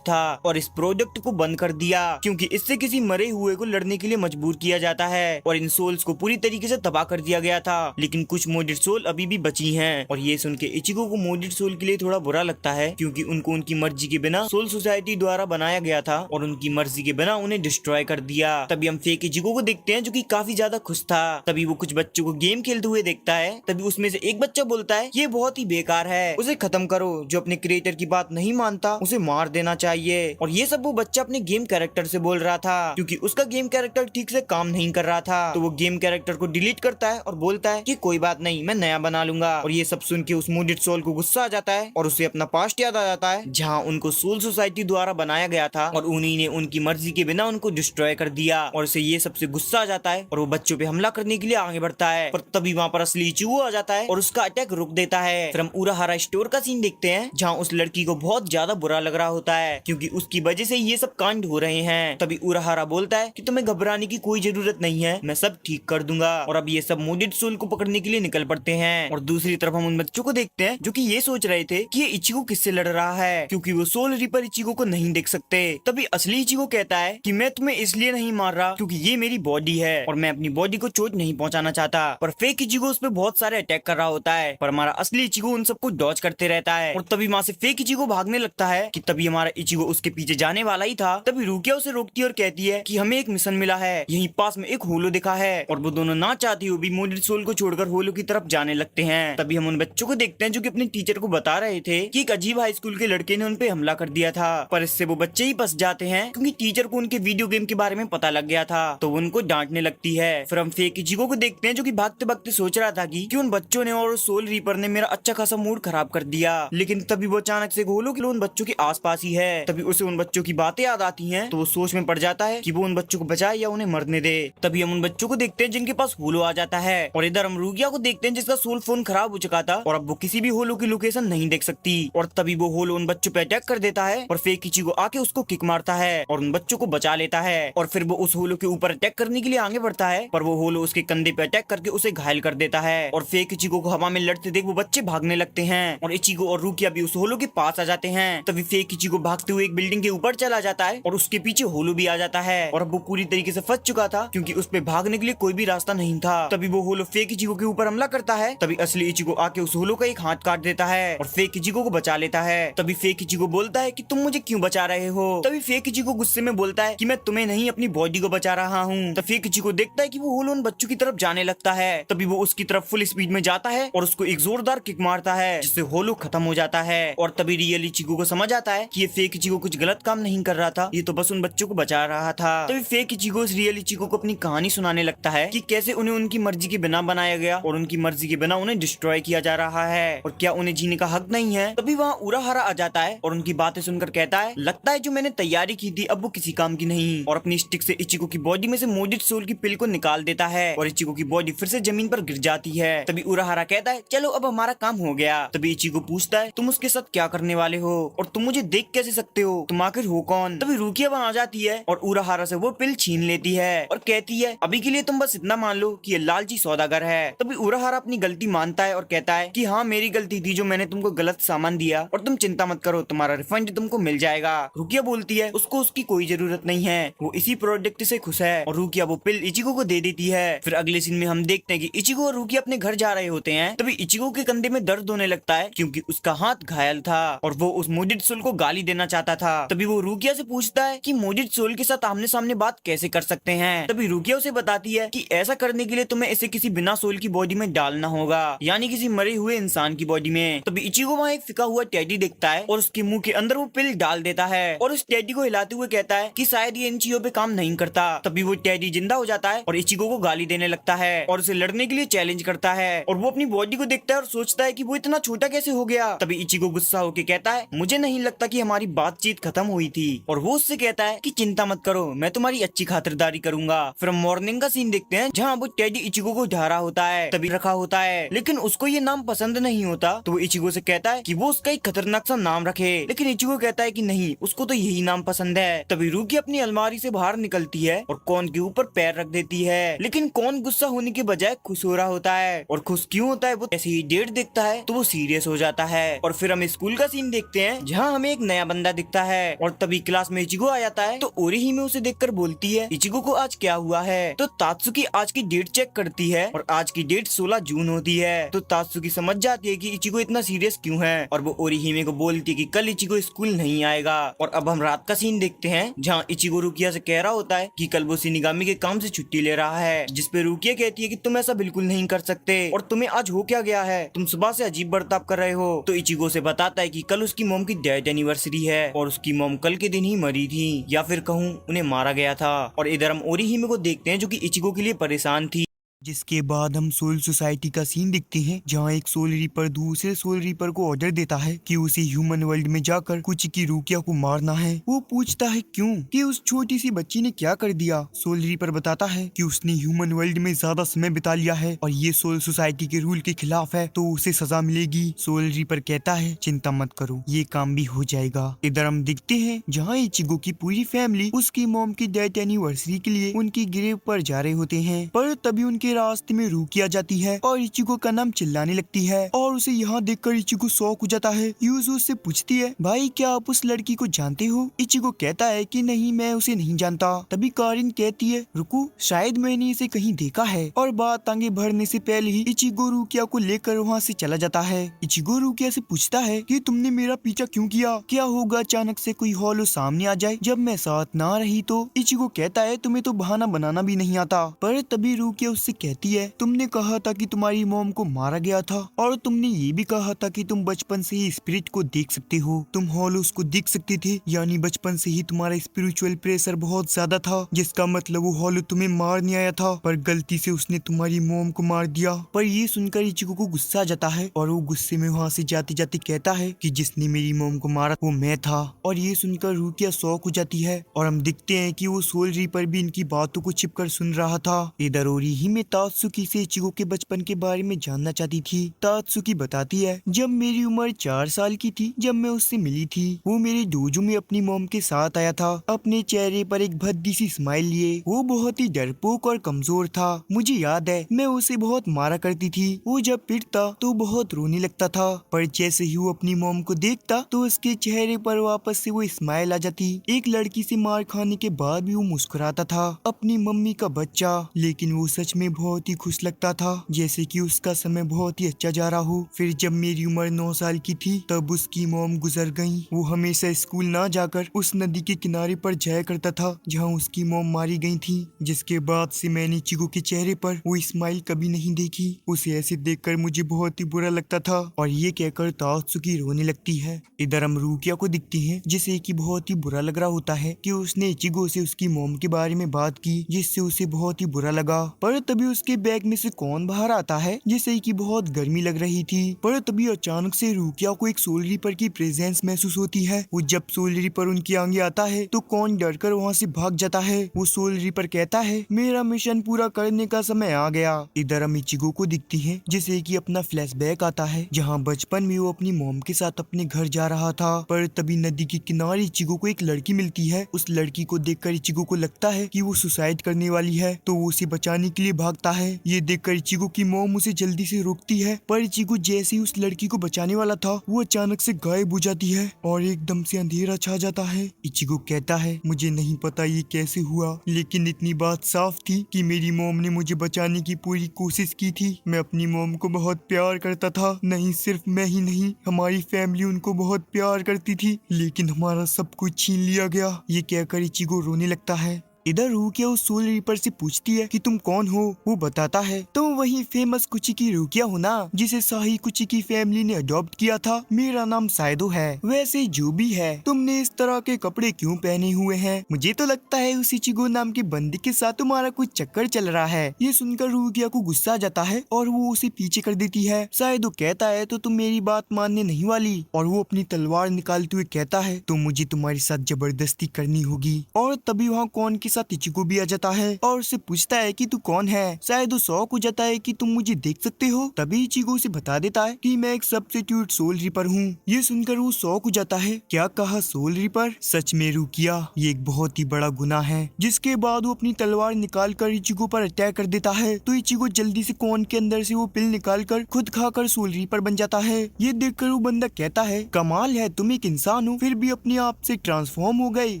था और इस प्रोडक्ट को बंद कर दिया, क्योंकि इससे किसी मरे हुए को लड़ने के लिए मजबूर किया जाता है। और इन सोल्स को पूरी तरीके से तबाह कर दिया गया था, लेकिन कुछ मोडेड सोल अभी भी बची हैं। और ये सुन के इचिगो को मोडेड सोल के लिए थोड़ा बुरा लगता है, क्योंकि उनको उनकी मर्जी के बिना सोल सोसाइटी द्वारा बनाया गया था और उनकी मर्जी के बिना उन्हें डिस्ट्रॉय कर दिया। तभी हम फेक इचिगो को देखते हैं जो कि काफी ज्यादा खुश था। तभी वो कुछ बच्चों को गेम खेलते हुए देखता है। तभी उसमें से एक बच्चा बोलता है ये बहुत ही बेकार है, उसे खत्म करो, जो अपने क्रिएटर की बात नहीं मानता उसे मार देना चाहिए। और ये सब वो बच्चा अपने गेम कैरेक्टर से बोल रहा था, क्योंकि उसका गेम कैरेक्टर ठीक से काम नहीं कर रहा था। तो वो गेम कैरेक्टर को डिलीट करता है और बोलता है कि कोई बात नहीं, मैं नया बना लूंगा। और ये सब सुन के उस मोडेड सोल को गुस्सा आ जाता है और उसे अपना पास्ट याद आ जाता है, जहाँ उनको सोल सोसाइटी द्वारा बनाया गया था और उन्हीं ने उनकी मर्जी के बिना उनको डिस्ट्रॉय कर दिया। और उसे ये सबसे गुस्सा आ जाता है और वो बच्चों पे हमला करने के लिए आगे बढ़ता है। पर तभी वहाँ पर असली इचिगो आ जाता है और उसका अटैक रोक देता है। फिर हम उराहारा स्टोर का सीन देखते हैं, जहाँ उस लड़की को बहुत ज्यादा बुरा लग रहा होता है, क्योंकि उसकी वजह से ये सब कांड हो रहे हैं। तभी उराहारा बोलता है कि तुम्हें घबराने की कोई जरूरत नहीं है, मैं सब ठीक कर दूंगा। और अब ये सब मोडेड सोल को पकड़ने के लिए निकल पड़ते हैं। और दूसरी तरफ हम उन बच्चों को देखते हैं जो कि ये सोच रहे थे कि ये इचिगो किससे लड़ रहा है, क्योंकि वो सोल रीपर इचिगो को नहीं देख सकते। तभी असली इचिगो कहता है कि मैं तुम्हें इसलिए नहीं मार रहा क्योंकि ये मेरी बॉडी है और मैं अपनी बॉडी को चोट नहीं पहुंचाना चाहता। पर फेक इचिगो उस पर बहुत सारे अटैक कर रहा होता है, पर हमारा असली इचिगो उन सबको डॉज करते रहता है। और तभी वहाँ से फेक इचिगो भागने लगता है कि तभी हमारा इचिगो उसके पीछे जाने वाला ही था। तभी रुकिया उसे रोकती है और कहती है कि हमें एक मिशन मिला है, यहीं पास में एक होलो दिखा है। और वो दोनों ना चाहती हुई भी मोडेड सोल को छोड़कर होलो की तरफ जाने लगते हैं। तभी हम उन बच्चों को देखते हैं जो कि अपने टीचर को बता रहे थे कि एक अजीब हाई स्कूल के लड़के ने उन पे हमला कर दिया था। पर इससे वो बच्चे ही फंस जाते हैं, क्योंकि टीचर को उनके वीडियो गेम के बारे में पता लग गया था, तो वो उनको डांटने लगती है। फिर हम फेक इचिगो को देखते हैं जो कि भागते भागते सोच रहा था कि उन बच्चों ने और सोल रीपर ने मेरा अच्छा खासा मूड खराब कर दिया। लेकिन तभी वो अचानक से होलो कि उन बच्चों के आसपास ही है। तभी उसे उन बच्चों की बातें याद आती हैं, तो वो सोच में पड़ जाता है कि वो उन बच्चों को बचाए या उन्हें मरने दे। तभी हम उन बच्चों को देखते हैं जिनके पास होलो आ जाता है। और इधर हम रुकिया को देखते हैं जिसका सोल फोन खराब हो चुका था और अब वो किसी भी होलो की लोकेशन नहीं देख सकती। और तभी वो होलो उन बच्चों पे अटैक कर देता है और फेक इचिगो आके उसको किक मारता है और उन बच्चों को बचा लेता है। और फिर वो उस होलो के ऊपर अटैक करने के लिए आगे बढ़ता है, पर वो होलो उसके कंधे पे अटैक करके उसे घायल कर देता है। और फेक इचिगो को हवा में लड़ते देख वो बच्चे भागने लगते हैं और इचिगो और रुकिया भी उस होलो के पास आ जाते हैं। तभी फेक इचिगो भागते हुए एक बिल्डिंग के ऊपर चला जाता है और उसके पीछे होलो भी आ जाता है। और अब वो पूरी तरीके से फंस चुका था, क्योंकि उस पे भागने के लिए कोई भी रास्ता नहीं था। तभी वो होलो फेक इचिगो के ऊपर हमला करता है। तभी असली इचिगो आके उस होलो का एक हाथ काट देता है और फेक इचिगो को बचा लेता है। तभी फेक इचिगो बोलता है कि तुम मुझे क्यों बचा रहे हो। तभी फेक इचिगो गुस्से में बोलता है कि मैं तुम्हें नहीं अपनी बॉडी को बचा रहा हूँ। तब फेक इचिगो देखता है कि वो होलो उन बच्चों की तरफ जाने लगता है। तभी वो उसकी तरफ फुल स्पीड में जाता है और उसको एक जोरदार किक मारता है, जिससे होलो खत्म हो जाता है। और तभी रियल इचिगो को समझ आता है कि ये फेक इचिगो कुछ गलत काम नहीं कर रहा था, ये तो बस उन बच्चों को बचा रहा था। तभी फेक इचिगो इस रियल इचिगो को अपनी कहानी सुनाने लगता है कि कैसे उन्हें उनकी मर्जी के बिना बनाया गया और उनकी मर्जी के बिना उन्हें डिस्ट्रॉय किया जा रहा है और क्या उन्हें जीने का हक नहीं है। तभी वहाँ उराहारा आ जाता है और उनकी बातें सुनकर कहता है लगता है जो मैंने तैयारी की थी अब वो किसी काम की नहीं। और अपनी स्टिक से इचिगो की बॉडी में से मोडेड सोल की पिल को निकाल देता है और इचिगो की बॉडी फिर से जमीन पर गिर जाती है। तभी उराहारा कहता है चलो अब हमारा काम हो गया। तभी इचिगो पूछता है तुम उसके साथ क्या करने वाले हो और तुम मुझे देख कैसे सकते हो, तुम आखिर हो कौन। तभी रुकिया वहाँ आ जाती है और उराहारा से वो पिल छीन लेती है और कहती है अभी के लिए तुम बस इतना मान लो कि ये लालची सौदागर है। तभी उराहारा अपनी गलती मानता है और कहता है कि हाँ मेरी गलती थी जो मैंने तुमको गलत सामान दिया और तुम चिंता मत करो तुम्हारा रिफंड तुमको मिल जाएगा। रुकिया बोलती है उसको उसकी कोई जरूरत नहीं है, वो इसी प्रोडक्ट से खुश है और रुकिया वो पिल इचिगो को दे देती है। फिर अगले सीन में हम देखते हैं कि इचिगो और रुकिया अपने घर जा रहे होते हैं। तभी इचिगो के कंधे में दर्द होने लगता है क्योंकि उसका हाथ घायल था और वो उस मोडेड सोल को गाली देना चाहता था। तभी वो रुकिया से पूछता है कि मोजिद सोल के साथ आमने सामने बात कैसे कर सकते हैं। तभी रुकिया उसे बताती है कि ऐसा करने के लिए तुम्हें इसे किसी बिना सोल की बॉडी में डालना होगा, यानी किसी मरे हुए इंसान की बॉडी में। तभी इचिगो वहाँ एक फिका हुआ टेडी देखता है और उसके मुंह के अंदर वो पिल डाल देता है और उस टेडी को हिलाते हुए कहता है कि शायद ये इन चीजों पे काम नहीं करता। तभी वो टेडी जिंदा हो जाता है और इचिगो को गाली देने लगता है और उसे लड़ने के लिए चैलेंज करता है। और वो अपनी बॉडी को देखता है और सोचता है कि वो इतना छोटा कैसे हो गया। तभी इचिगो गुस्सा होकर कहता है मुझे नहीं लगता कि हमारी बातचीत खत्म हुई थी। और वो उससे कहता है कि चिंता मत करो, मैं तुम्हारी अच्छी खातिरदारी करूंगा। फिर हम मॉर्निंग का सीन देखते हैं जहाँ वो टेडी इचिगो को ढा रहा होता है, तभी रखा होता है, लेकिन उसको ये नाम पसंद नहीं होता। तो वो इचिगो से कहता है कि वो उसका एक खतरनाक सा नाम रखे, लेकिन इचिगो कहता है कि नहीं, उसको तो यही नाम पसंद है। तभी रूकी अपनी अलमारी से बाहर निकलती है और कॉन के ऊपर पैर रख देती है, लेकिन कॉन गुस्सा होने के बजाय खुश हो रहा होता है। और खुश क्यों होता है, वो ऐसे ही डेट देखता है तो वो सीरियस हो जाता है। और फिर हम स्कूल का सीन देखते हैं जहाँ हमें एक नया बंदा दिखता है और तभी क्लास में इचिगो आ जाता है। तो ओरिहिमे उसे देखकर बोलती है इचिगो को आज क्या हुआ है। तो तात्सुकी आज की डेट चेक करती है और आज की डेट 16 जून होती है। तो तात्सुकी समझ जाती है कि इचिगो इतना सीरियस क्यों है और वो ओरिहिमे को बोलती है कि कल इचिगो स्कूल नहीं आएगा। और अब हम रात का सीन देखते हैं जहाँ इचिगो रुकिया से कह रहा होता है कि कल वो शिनिगामी के काम से छुट्टी ले रहा है, जिसपे रुकिया कहती है कि तुम ऐसा बिल्कुल नहीं कर सकते और तुम्हें आज हो क्या गया है, तुम सुबह से अजीब बर्ताव कर रहे हो। तो इचिगो से बताता है कि कल उसकी मॉम की डेथ एनिवर्सरी है और उसकी मॉम कल के दिन ही मरी थी, या फिर कहूँ उन्हें मारा गया था। और इधर हम ओरिहिमे को देखते हैं जो कि इचिगो के लिए परेशान थी। जिसके बाद हम सोल सोसाइटी का सीन देखते हैं जहाँ एक सोल रीपर दूसरे सोल रीपर को ऑर्डर देता है कि उसे ह्यूमन वर्ल्ड में जाकर कुछ की रुकिया को मारना है। वो पूछता है क्यों, कि उस छोटी सी बच्ची ने क्या कर दिया। सोल रीपर बताता है कि उसने ह्यूमन वर्ल्ड में ज्यादा समय बिता लिया है और ये सोल सोसाइटी के रूल के खिलाफ है, तो उसे सजा मिलेगी। सोल रीपर कहता है चिंता मत करो, ये काम भी हो जाएगा। इधर हम देखते हैं जहाँ इचिगो की पूरी फैमिली उसकी मॉम की डेथ एनिवर्सरी के लिए उनकी ग्रेव पर जा रहे होते हैं, पर तभी उनके रास्ते में रुकिया जाती है और इचिगो का नाम चिल्लाने लगती है और उसे यहाँ देखकर इचिगो शॉक हो जाता है। यूजू उससे पूछती है भाई क्या आप उस लड़की को जानते हो। इचिगो कहता है कि नहीं, मैं उसे नहीं जानता। तभी कारिन कहती है रुको, शायद मैंने इसे कहीं देखा है। और बात आगे बढ़ने से पहले ही इचिगो रुकिया को लेकर वहाँ से चला जाता है। इचिगो रुकिया से पूछता है कि तुमने मेरा पीछा क्यों किया, क्या होगा अचानक से कोई हॉलो सामने आ जाए जब मैं साथ ना रही तो। इचिगो कहता है तुम्हें तो बहाना बनाना भी नहीं आता। पर तभी रुकिया उससे कहती है तुमने कहा था कि तुम्हारी मॉम को मारा गया था और तुमने ये भी कहा था कि तुम बचपन से ही स्पिरिट को देख सकते हो, तुम हॉलोस को देख सकते थे, यानी बचपन से ही तुम्हारा स्पिरिचुअल प्रेशर बहुत ज्यादा था, जिसका मतलब वो हॉलो तुम्हें मारने आया था पर गलती से उसने तुम्हारी मॉम को मार दिया। पर ये सुनकर इचिगो को गुस्सा आ जाता है और वो गुस्से में वहाँ से जाते जाते कहता है कि जिसने मेरी मॉम को मारा वो मैं था। और ये सुनकर रुकिया शॉक हो जाती है और हम दिखते हैं कि वो सोल रीपर भी इनकी बातों को छिपकर सुन रहा था। इधर ओरिहिमे तात्सुकी से इचिगो के बचपन के बारे में जानना चाहती थी। तात्सुकी बताती है जब मेरी उम्र 4 साल की थी, जब मैं उससे मिली थी, वो मेरे डोजो में अपनी मॉम के साथ आया था, अपने चेहरे पर एक भद्दी सी स्माइल लिए। वो बहुत ही डरपोक और कमजोर था। मुझे याद है मैं उसे बहुत मारा करती थी। वो जब पिटता तो बहुत रोने लगता था, पर जैसे ही वो अपनी मॉम को देखता तो उसके चेहरे पर वापस से वो स्माइल आ जाती। एक लड़की से मार खाने के बाद भी वो मुस्कुराता था, अपनी मम्मी का बच्चा। लेकिन वो सच में बहुत ही खुश लगता था, जैसे कि उसका समय बहुत ही अच्छा जा रहा हो। फिर जब मेरी उम्र 9 साल की थी तब उसकी मॉम गुजर गई। वो हमेशा स्कूल ना जाकर उस नदी के किनारे पर जाया करता था जहाँ उसकी मॉम मारी गई थी। जिसके बाद से मैंने इचिगो के चेहरे पर वो स्माइल कभी नहीं देखी। उसे ऐसे देखकर मुझे बहुत ही बुरा लगता था। और ये कहकर तात्सुकी रोने लगती है। इधर हम रुकिया को दिखती हैं जिसे कि बहुत ही बुरा लग रहा होता है कि उसने इचिगो से उसकी मॉम के बारे में बात की, जिससे उसे बहुत ही बुरा लगा। पर तभी उसके बैग में से कौन बाहर आता है जिसे कि बहुत गर्मी लग रही थी। पर तभी अचानक से रुकिया को एक सोल रीपर की प्रेजेंस महसूस होती है। वो जब सोल रीपर उनके आगे आता है तो कौन डरकर वहाँ से भाग जाता है। वो सोल रीपर कहता है मेरा मिशन पूरा करने का समय आ गया। इधर हम इचिगो को दिखती है जिसे कि अपना फ्लैशबैक आता है जहाँ बचपन में वो अपनी मॉम के साथ अपने घर जा रहा था। पर तभी नदी के किनारे इचिगो को एक लड़की मिलती है। उस लड़की को देखकर इचिगो को लगता है कि वो सुसाइड करने वाली है, तो वो उसे बचाने के लिए भाग भागता है। ये देखकर इचिगो की मॉम उसे जल्दी से रोकती है, पर इचिगो जैसे ही उस लड़की को बचाने वाला था वो अचानक से गायब हो जाती है और एकदम से अंधेरा छा जाता है। इचिगो कहता है मुझे नहीं पता ये कैसे हुआ, लेकिन इतनी बात साफ थी कि मेरी मॉम ने मुझे बचाने की पूरी कोशिश की थी। मैं अपनी मॉम को बहुत प्यार करता था, नहीं सिर्फ मैं ही नहीं, हमारी फैमिली उनको बहुत प्यार करती थी, लेकिन हमारा सब कुछ छीन लिया गया। ये कहकर इचिगो रोने लगता है। इधर रूकिया उस सोल रीपर से पूछती है कि तुम कौन हो। वो बताता है तुम वही फेमस कुची की रूकिया हो ना, जिसे साही कुची की फैमिली ने अडॉप्ट किया था। मेरा नाम साइदो है। वैसे जो भी है, तुमने इस तरह के कपड़े क्यों पहने हुए हैं? मुझे तो लगता है उस इचिगो नाम के बंदे के साथ तुम्हारा कुछ चक्कर चल रहा है। ये सुनकर रूकिया को गुस्सा आ जाता है और वो उसे पीछे कर देती है। साइदो कहता है तो तुम मेरी बात मानने नहीं वाली, और वो अपनी तलवार निकालते हुए कहता है तो मुझे तुम्हारे साथ जबरदस्ती करनी होगी। और तभी वहाँ कौन के साथ इचिगो भी आ जाता है और उससे पूछता है कि तू कौन है। शायद वो शौक हो जाता है कि तुम मुझे देख सकते हो। तभी इचिगो उसे बता देता है कि मैं एक सब्स्टिट्यूट सोल रीपर हूँ। ये सुनकर वो शौक हो जाता है। क्या कहा सोल रीपर? सच में रूकिया, ये एक बहुत ही बड़ा गुनाह है। जिसके बाद वो अपनी तलवार निकाल कर इचिगो पर अटैक कर देता है, तो इचिगो जल्दी से कौन के अंदर से वो पिल निकाल कर खुद खाकर सोल रीपर बन जाता है। ये देखकर वो बंदा कहता है कमाल है, तुम एक इंसान हो फिर भी अपने आप से ट्रांसफॉर्म हो गए,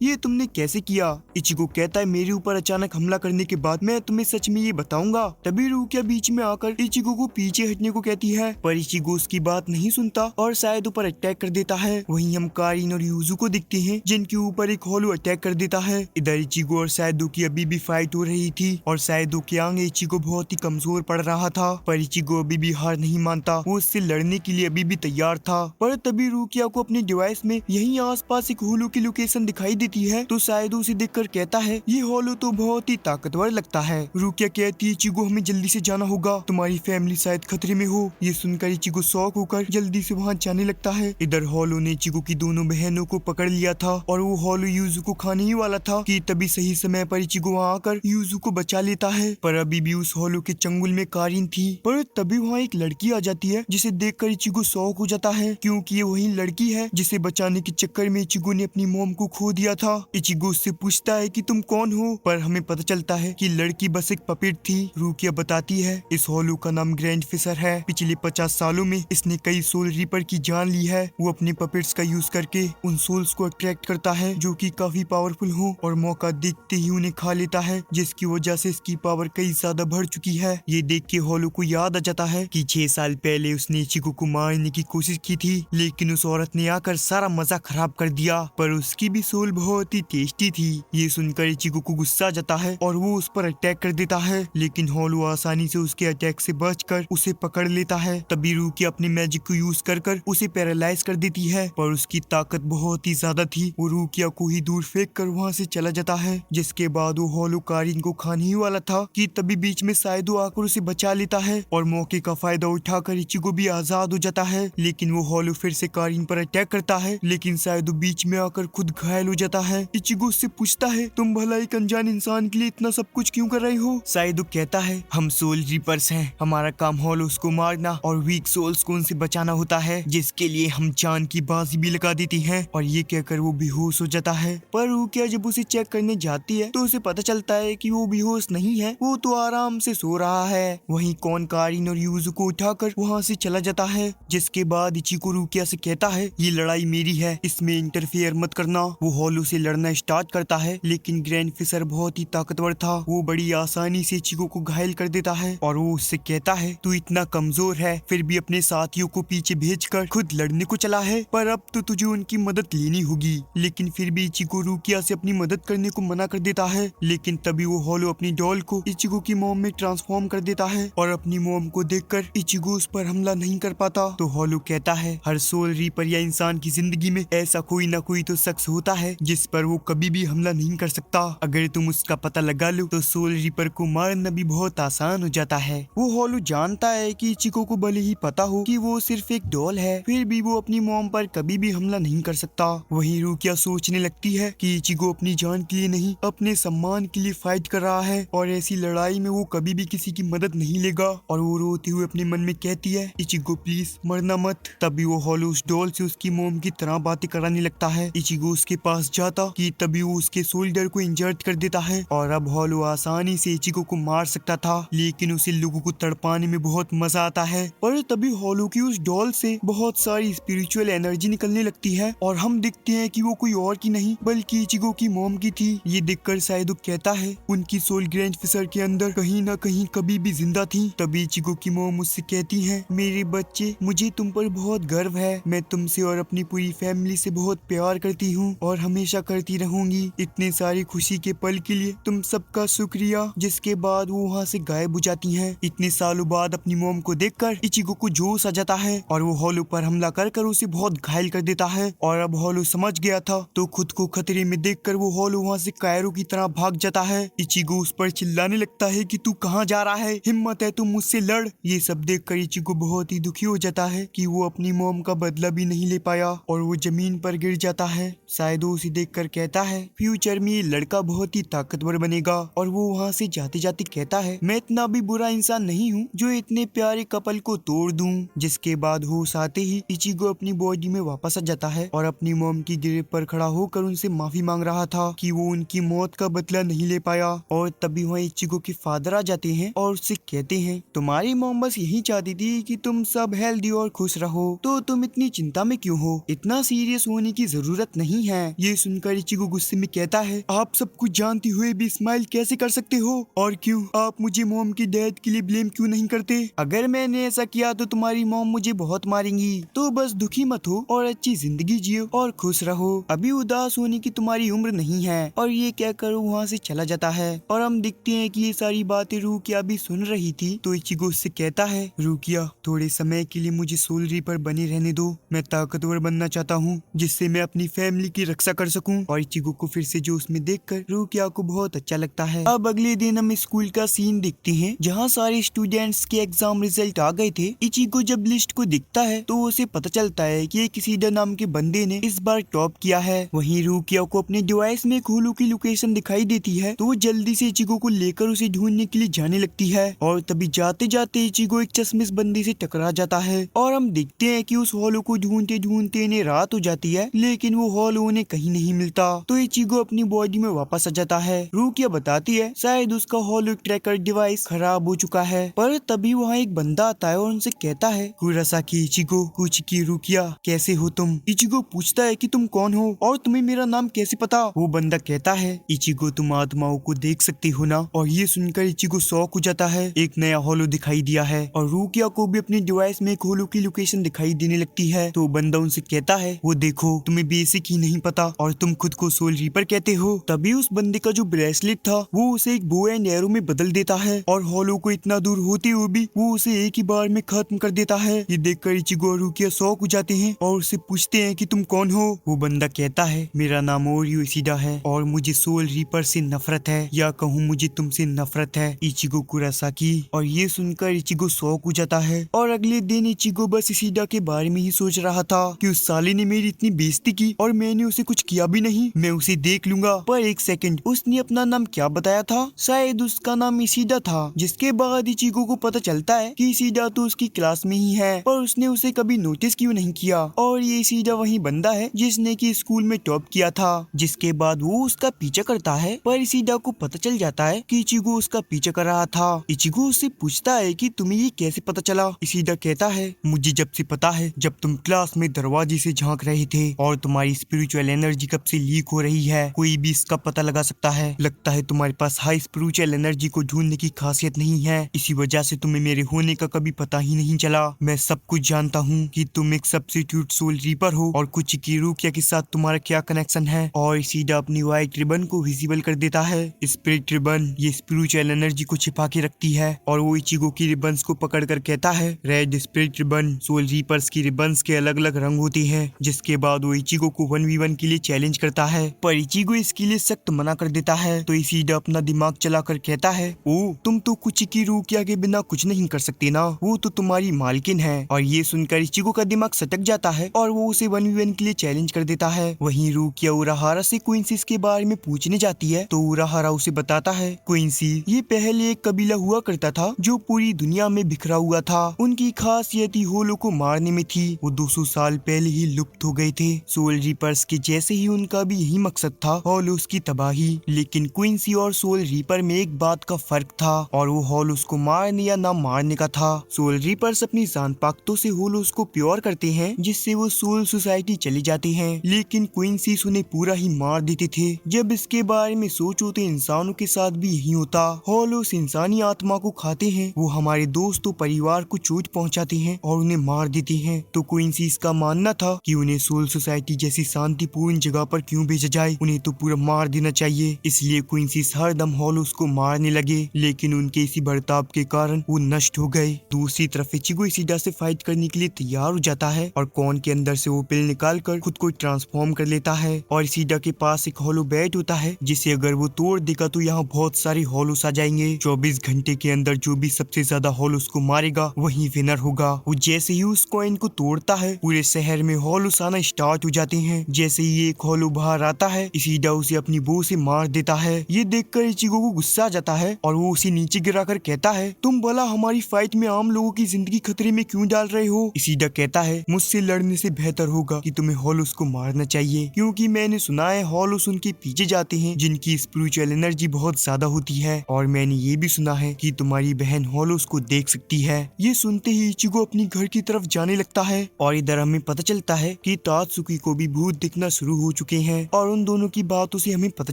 ये तुमने कैसे किया? इचिगो कहता है मेरे ऊपर अचानक हमला करने के बाद मैं तुम्हें सच में ये बताऊंगा। तभी रूकिया बीच में आकर इचिगो को पीछे हटने को कहती है, पर इचिगो उसकी बात नहीं सुनता और शायद ऊपर अटैक कर देता है। वहीं हम कारिन और यूजू को दिखते हैं, जिनके ऊपर एक होलो अटैक कर देता है। इधर इचिगो और शायदो की अभी भी फाइट हो रही थी और शायदो के आगे इचिगो बहुत ही कमजोर पड़ रहा था, पर इचिगो अभी भी हार नहीं मानता। वो उससे लड़ने के लिए अभी भी तैयार था। पर तभी रूकिया को अपने डिवाइस में यहीं आसपास एक होलो की लोकेशन दिखाई देती है, तो शायदो उसे देखकर कहता है ये होलो तो बहुत ही ताकतवर लगता है। रूकिया कहती है इचिगो हमें जल्दी से जाना होगा, तुम्हारी फैमिली शायद खतरे में हो। ये सुनकर इचिगो शॉक होकर जल्दी से वहाँ जाने लगता है। इधर होलो ने इचिगो की दोनों बहनों को पकड़ लिया था और वो होलो यूजू को खाने ही वाला था कि तभी सही समय पर इचिगो वहाँ आकर यूजू को बचा लेता है। पर अभी भी उस होलो के चंगुल में कारिन थी। पर तभी वहाँ एक लड़की आ जाती है, जिसे देखकर इचिगो शॉक हो जाता है, क्योंकि ये वही लड़की है जिसे बचाने के चक्कर में इचिगो ने अपनी मॉम को खो दिया था। इचिगो उससे पूछता है कि तुम कौन हो, पर हमें पता चलता है कि लड़की बस एक पपेट थी। रूकिया बताती है इस होलो का नाम ग्रैंड फिशर है। पिछले 50 सालों में इसने कई सोल रीपर की जान ली है। वो अपने पपेट्स का यूज करके उन सोल्स को अट्रैक्ट करता है जो कि काफी पावरफुल हो, और मौका देखते ही उन्हें खा लेता है, जिसकी वजह से इसकी पावर कई ज्यादा बढ़ चुकी है। ये देख के होलो को याद आ जाता है कि 6 साल पहले उसने इचिगो को मारने की कोशिश की थी, लेकिन उस औरत ने आकर सारा मजा खराब कर दिया। पर उसकी भी सोल बहुत ही टेस्टी थी। ये सुनकर इचिगो को गुस्सा आ जाता है और वो उस पर अटैक कर देता है, लेकिन होलो आसानी से उसके अटैक से बचकर उसे पकड़ लेता है। तभी रूकिया अपने मैजिक को यूज कर उसे पैरालाइज कर देती है, पर उसकी ताकत बहुत ही ज्यादा थी। वो रूकिया को ही दूर फेंक कर वहाँ से चला जाता है। जिसके बाद वो होलो कारिन को खाने ही वाला था कि तभी बीच में साइदो आकर उसे बचा लेता है और मौके का फायदा उठाकर इचिगो भी आजाद हो जाता है। लेकिन वो होलो फिर से कारिन पर अटैक करता है, लेकिन साइदो बीच में आकर खुद घायल हो जाता है। इचिगो उससे पूछता है तुम भला एक अनजान इंसान के लिए इतना सब कुछ क्यों कर रहे हो? साइदो कहता है हम सोल रीपर्स हैं, हमारा काम होलोस को मारना और वीक सोल्स को उनसे बचाना होता है, जिसके लिए हम जान की बाजी भी लगा देती हैं। और ये कहकर वो बेहोश हो जाता है। पर रूकिया जब उसे चेक करने जाती है तो उसे पता चलता है कि वो बेहोश नहीं है, वो तो आराम से सो रहा है। वहीं कौन कारिन और यूजू को उठाकर वहाँ से चला जाता है। जिसके बाद इचिगो रूकिया से कहता है ये लड़ाई मेरी है, इसमें इंटरफेयर मत करना। वो होलो से लड़ना स्टार्ट करता है, लेकिन ग्रैंड फिशर बहुत ही ताकतवर था। वो बड़ी आसानी से इचिगो को घायल कर देता है और वो उससे कहता है तू इतना कमजोर है फिर भी अपने साथियों को पीछे भेजकर खुद लड़ने को चला है, पर अब तो तुझे उनकी मदद लेनी होगी। लेकिन फिर भी इचिगो रूकिया से अपनी मदद करने को मना कर देता है। लेकिन तभी वो होलो अपनी डॉल को इचिगो की मॉम में ट्रांसफॉर्म कर देता है और अपनी मॉम को देखकर इचिगो उस पर हमला नहीं कर पाता। तो होलो कहता है हर सोल रीपर या इंसान की जिंदगी में ऐसा कोई ना कोई तो शख्स होता है जिस पर वो कभी भी हमला नहीं कर सकता। अगर तुम उसका पता लगा लो तो सोल रीपर को मारना भी बहुत आसान हो जाता है। वो होलो जानता है कि इचिगो को भले ही पता हो कि वो सिर्फ एक डॉल है, फिर भी वो अपनी मॉम पर कभी भी हमला नहीं कर सकता। वहीं रूकिया सोचने लगती है कि इचिगो अपनी जान के लिए नहीं अपने सम्मान के लिए फाइट कर रहा है और ऐसी लड़ाई में वो कभी भी किसी की मदद नहीं लेगा। और वो रोते हुए अपने मन में कहती है इचिगो प्लीज मरना मत। तभी वो होलो उस डॉल से उसकी मॉम की तरह बातें कराने लगता है। इचिगो उसके पास जाता कि तभी वो उसके शोल्डर को इंजर्ड कर देता है और अब हॉलो आसानी से इचिगो को मार सकता था, लेकिन उसे लोगों को तड़पाने में बहुत मजा आता है। पर तभी हॉलो की उस डॉल से बहुत सारी स्पिरिचुअल एनर्जी निकलने लगती है और हम देखते हैं कि वो कोई और की नहीं बल्कि इचिगो की मॉम की थी। ये देखकर साइडो कहता है उनकी सोल ग्रैंड फिशर के अंदर कहीं ना कहीं कभी भी जिंदा थी। तभी इचिगो की मॉम उससे कहती है, मेरे बच्चे, मुझे तुम पर बहुत गर्व है। मैं तुमसे और अपनी पूरी फैमिली से बहुत प्यार करती हूँ और हमेशा करती रहूंगी। इतने सारी खुशी के पल के लिए तुम सबका शुक्रिया। जिसके बाद वो वहाँ से गायब हो जाती हैं। इतने सालों बाद अपनी मॉम को देखकर इचिगो को जोश आ जाता है और वो हॉलो पर हमला कर उसे बहुत घायल कर देता है। और अब हॉलो समझ गया था तो खुद को खतरे में देखकर वो हॉलो वहाँ से कायरो की तरह भाग जाता है। इचिगो उस पर चिल्लाने लगता है कि तू कहाँ जा रहा है, हिम्मत है तो मुझसे लड़। ये सब देखकर इचिगो बहुत ही दुखी हो जाता है कि वो अपनी मॉम का बदला भी नहीं ले पाया और वो जमीन पर गिर जाता है। साइडो उसे देखकर कहता है फ्यूचर में ये लड़का बहुत ही ताकतवर बनेगा। और वो वहाँ से जाते जाते कहता है, मैं इतना भी बुरा इंसान नहीं हूँ जो इतने प्यारे कपल को तोड़ दूं। जिसके बाद होश आते ही इचिगो अपनी बॉडी में वापस आ जाता है और अपनी मॉम की गिरफ्त पर खड़ा होकर उनसे माफी मांग रहा था कि वो उनकी मौत का बदला नहीं ले पाया। और तभी वहाँ इचिगो के फादर आ जाते हैं और उससे कहते हैं, तुम्हारी मॉम बस यही चाहती थी कि तुम सब हेल्दी और खुश रहो, तो तुम इतनी चिंता में क्यों हो? इतना सीरियस होने की जरूरत नहीं है। ये सुनकर इचिगो गुस्से में कहता है, आप सब कुछ जानते हुए भी स्माइल कैसे कर सकते हो? और क्यों आप मुझे मॉम की डेथ के लिए ब्लेम क्यों नहीं करते? अगर मैंने ऐसा किया तो तुम्हारी मॉम मुझे बहुत मारेंगी। तो बस दुखी मत हो और अच्छी जिंदगी जियो और खुश रहो। अभी उदास होने की तुम्हारी उम्र नहीं है। और ये कहकर वहाँ से चला जाता है। और हम देखते हैं कि ये सारी बातें रुकिया भी सुन रही थी। तो इचिगो उससे कहता है, रुकिया, थोड़े समय के लिए मुझे सोल रीपर बने रहने दो। मैं ताकतवर बनना चाहता हूँ जिससे मैं अपनी फैमिली की रक्षा कर सकूं। और इचिगो को फिर से जोश में देखकर रुकिया को बहुत अच्छा लगता है। अब अगले दिन हम स्कूल का सीन देखते हैं जहाँ सारे स्टूडेंट्स के एग्जाम रिजल्ट आ गए थे। इचिगो जब लिस्ट को देखता है तो उसे पता चलता है कि एक सीडा नाम के बंदे ने इस बार टॉप किया है। वहीं रुकिया को अपने डिवाइस में होलो की लोकेशन दिखाई देती है तो वो जल्दी से इचिगो को लेकर उसे ढूंढने के लिए जाने लगती है। और तभी जाते जाते इचिगो एक चश्मिश बंदे से टकरा जाता है। और हम देखते हैं कि उस हॉलो को ढूंढते ढूंढते इन्हें रात हो जाती है, लेकिन वो हॉलो उन्हें कहीं नहीं मिलता। तो इचिगो अपनी बॉडी में वापस आ जाता है। रुकिया बताती है शायद उसका हॉलो ट्रैकर डिवाइस खराब हो चुका है। पर तभी वहाँ एक बंदा आता है और उनसे कहता है, कुरासाकी इचिगो, कुचिकी रुकिया, कैसे हो तुम? इचिगो पूछता है कि तुम कौन हो और तुम्हें मेरा नाम कैसे पता? वो बंदा कहता है, इचिगो, तुम आत्माओं को देख सकते हो ना? और ये सुनकर इचिगो शॉक हो जाता है। एक नया हॉलो दिखाई दिया है और रुकिया को भी अपने डिवाइस में एक हॉलो की लोकेशन दिखाई देने लगती है। तो बंदा उनसे कहता है, वो देखो, तुम्हें बेसिक ही नहीं पता और तुम खुद को सोल रीपर कहते हो। तभी उस बंदे का जो ब्रेसलेट था वो उसे एक बो एंड एरो में बदल देता है और हॉलो को इतना दूर होते हुए भी वो उसे एक ही बार में खत्म कर देता है। ये देखकर इचिगो और रुकिया शॉक हो जाते हैं और उससे पूछते हैं कि तुम कौन हो? वो बंदा कहता है, मेरा नाम ओरियो इशिडा है और मुझे सोल रीपर से नफरत है, या कहूँ मुझे तुमसे नफरत है, इचिगो कुरासाकी। और ये सुनकर इचिगो शॉक हो जाता है। और अगले दिन इचिगो बस इशिडा के बारे में ही सोच रहा था कि उस साले ने मेरी इतनी बेइज्जती की और मैंने उसे कुछ किया भी नहीं, मैं उसे देख लूंगा। पर एक सेकंड, उसने अपना नाम क्या बताया था? शायद उसका नाम इशिडा था। जिसके बाद इचिगो को पता चलता है कि इशिडा तो उसकी क्लास में ही है, पर उसने उसे कभी नोटिस क्यों नहीं किया। और ये इशिडा वही बंदा है जिसने की स्कूल में टॉप किया था। जिसके बाद वो उसका पीछा करता है, पर इशिडा को पता चल जाता है कि इचिगो उसका पीछा कर रहा था। इचिगो उससे पूछता है कि तुम्हें ये कैसे पता चला? इशिडा कहता है, मुझे जब से पता है, जब तुम क्लास में दरवाजे से झांक रहे थे और तुम्हारी स्पिरिचुअल एनर्जी कब से लीक हो रही है, कोई भी इसका पता लगा सकता है। लगता है तुम्हारे पास हाई स्पिरिचुअल एनर्जी को ढूंढने की खासियत नहीं है, इसी वजह से तुम्हें मेरे होने का कभी पता ही नहीं चला। मैं सब कुछ जानता हूँ कि तुम एक सब्स्टिट्यूट सोल रीपर हो और कुछ की रुकिया के साथ तुम्हारा क्या कनेक्शन है। और इशिडा अपनी व्हाइट रिबन को विजिबल कर देता है। स्पिरिट रिबन ये स्पिरिचुअल एनर्जी को छिपा के रखती है। और वो इचिगो की रिबन्स को पकड़ कर कहता है, red spirit ribbon, soul reapers की रिबन्स के अलग अलग रंग होते हैं। जिसके बाद वो इचिगो को 1v1 के लिए चैलेंज करता है, पर इचिगो इसके लिए सख्त मना कर देता है। तो इशिडा अपना दिमाग चलाकर कहता है, ओ तुम तो कुछ की रुकिया के बिना कुछ नहीं कर सकते ना, वो तो तुम्हारी मालकिन है। और ये सुनकर इचिगो का दिमाग सटक जाता है और वो उसे 1v1 के लिए चैलेंज कर देता है। वहीं रुकिया उराहारा से क्विंसी के बारे में पूछने जाती है तो उराहारा उसे बताता है, क्विंसी ये पहले एक कबीला हुआ करता था जो पूरी दुनिया में बिखरा हुआ था। उनकी खासियत ही होलो को मारने में थी। वो 200 साल पहले ही लुप्त हो गए थे। सोल रीपर्स के जैसे ही उनका भी यही मकसद था होलोस की तबाही। लेकिन क्विंसी और सोल रीपर में एक बात का फर्क था और वो हॉलोस को मारने या ना मारने का था। सोल रीपर्स अपनी जान पाख्तों से हॉलोस को प्योर करते हैं जिससे वो सोल सोसाइटी चले जाते हैं, लेकिन क्विंसी उन्हें पूरा ही मार देते थे। जब इसके बारे में सोचो तो इंसानों के साथ भी यही होता। हॉलोस इंसानी आत्मा को खाते हैं, वो हमारे दोस्तों परिवार को चोट पहुंचाते हैं और उन्हें मार देते हैं। तो क्विंसी का मानना था कि उन्हें सोल सोसाइटी जैसी शांतिपूर्ण जगह पर क्यों भेजा जाए, उन्हें तो पूरा मार देना चाहिए। इसलिए क्विंसी हरदम हॉलोस को मारने लगे, लेकिन उनके इसी बर्ताव के कारण वो नष्ट हो गए। दूसरी तरफ इचिगो इशिडा से फाइट करने के लिए तैयार हो जाता है और कॉर्न के अंदर से वो पिल निकालकर खुद को ट्रांसफॉर्म कर लेता है। और इशिडा के पास एक हॉलो बैट होता है जिसे अगर वो तोड़ देगा तो यहाँ बहुत सारे हॉलोस आ जाएंगे। 24 घंटे के अंदर जो भी सबसे ज्यादा हॉलोस को मारेगा वही विनर होगा। वो जैसे ही उस कॉइन को तोड़ता है पूरे शहर में हॉलोस आना स्टार्ट हो जाते हैं। जैसे ही एक हॉलो बाहर आता है इशिडा उसे अपनी बो से मार देता है। ये देखकर इचिगो को गुस्सा आ जाता है और वो उसे नीचे गिराकर कहता है, तुम भला हमारी फाइट में आम लोगों की जिंदगी खतरे में क्यों डाल रहे हो। इशिडा कहता है, मुझसे लड़ने से बेहतर होगा कि तुम्हें हॉलोस को मारना चाहिए, क्योंकि मैंने सुना है हॉलोस उनके पीछे जाते हैं जिनकी स्पिरिचुअल एनर्जी बहुत ज्यादा होती है, और मैंने ये भी सुना है कि तुम्हारी बहन हॉलोस को देख सकती है। ये सुनते ही इचिगो अपनी घर की तरफ जाने लगता है और इधर हमें पता चलता है कि तात्सुकी को भी भूत दिखना शुरू हो चुके हैं। और उन दोनों की बातों से हमें पता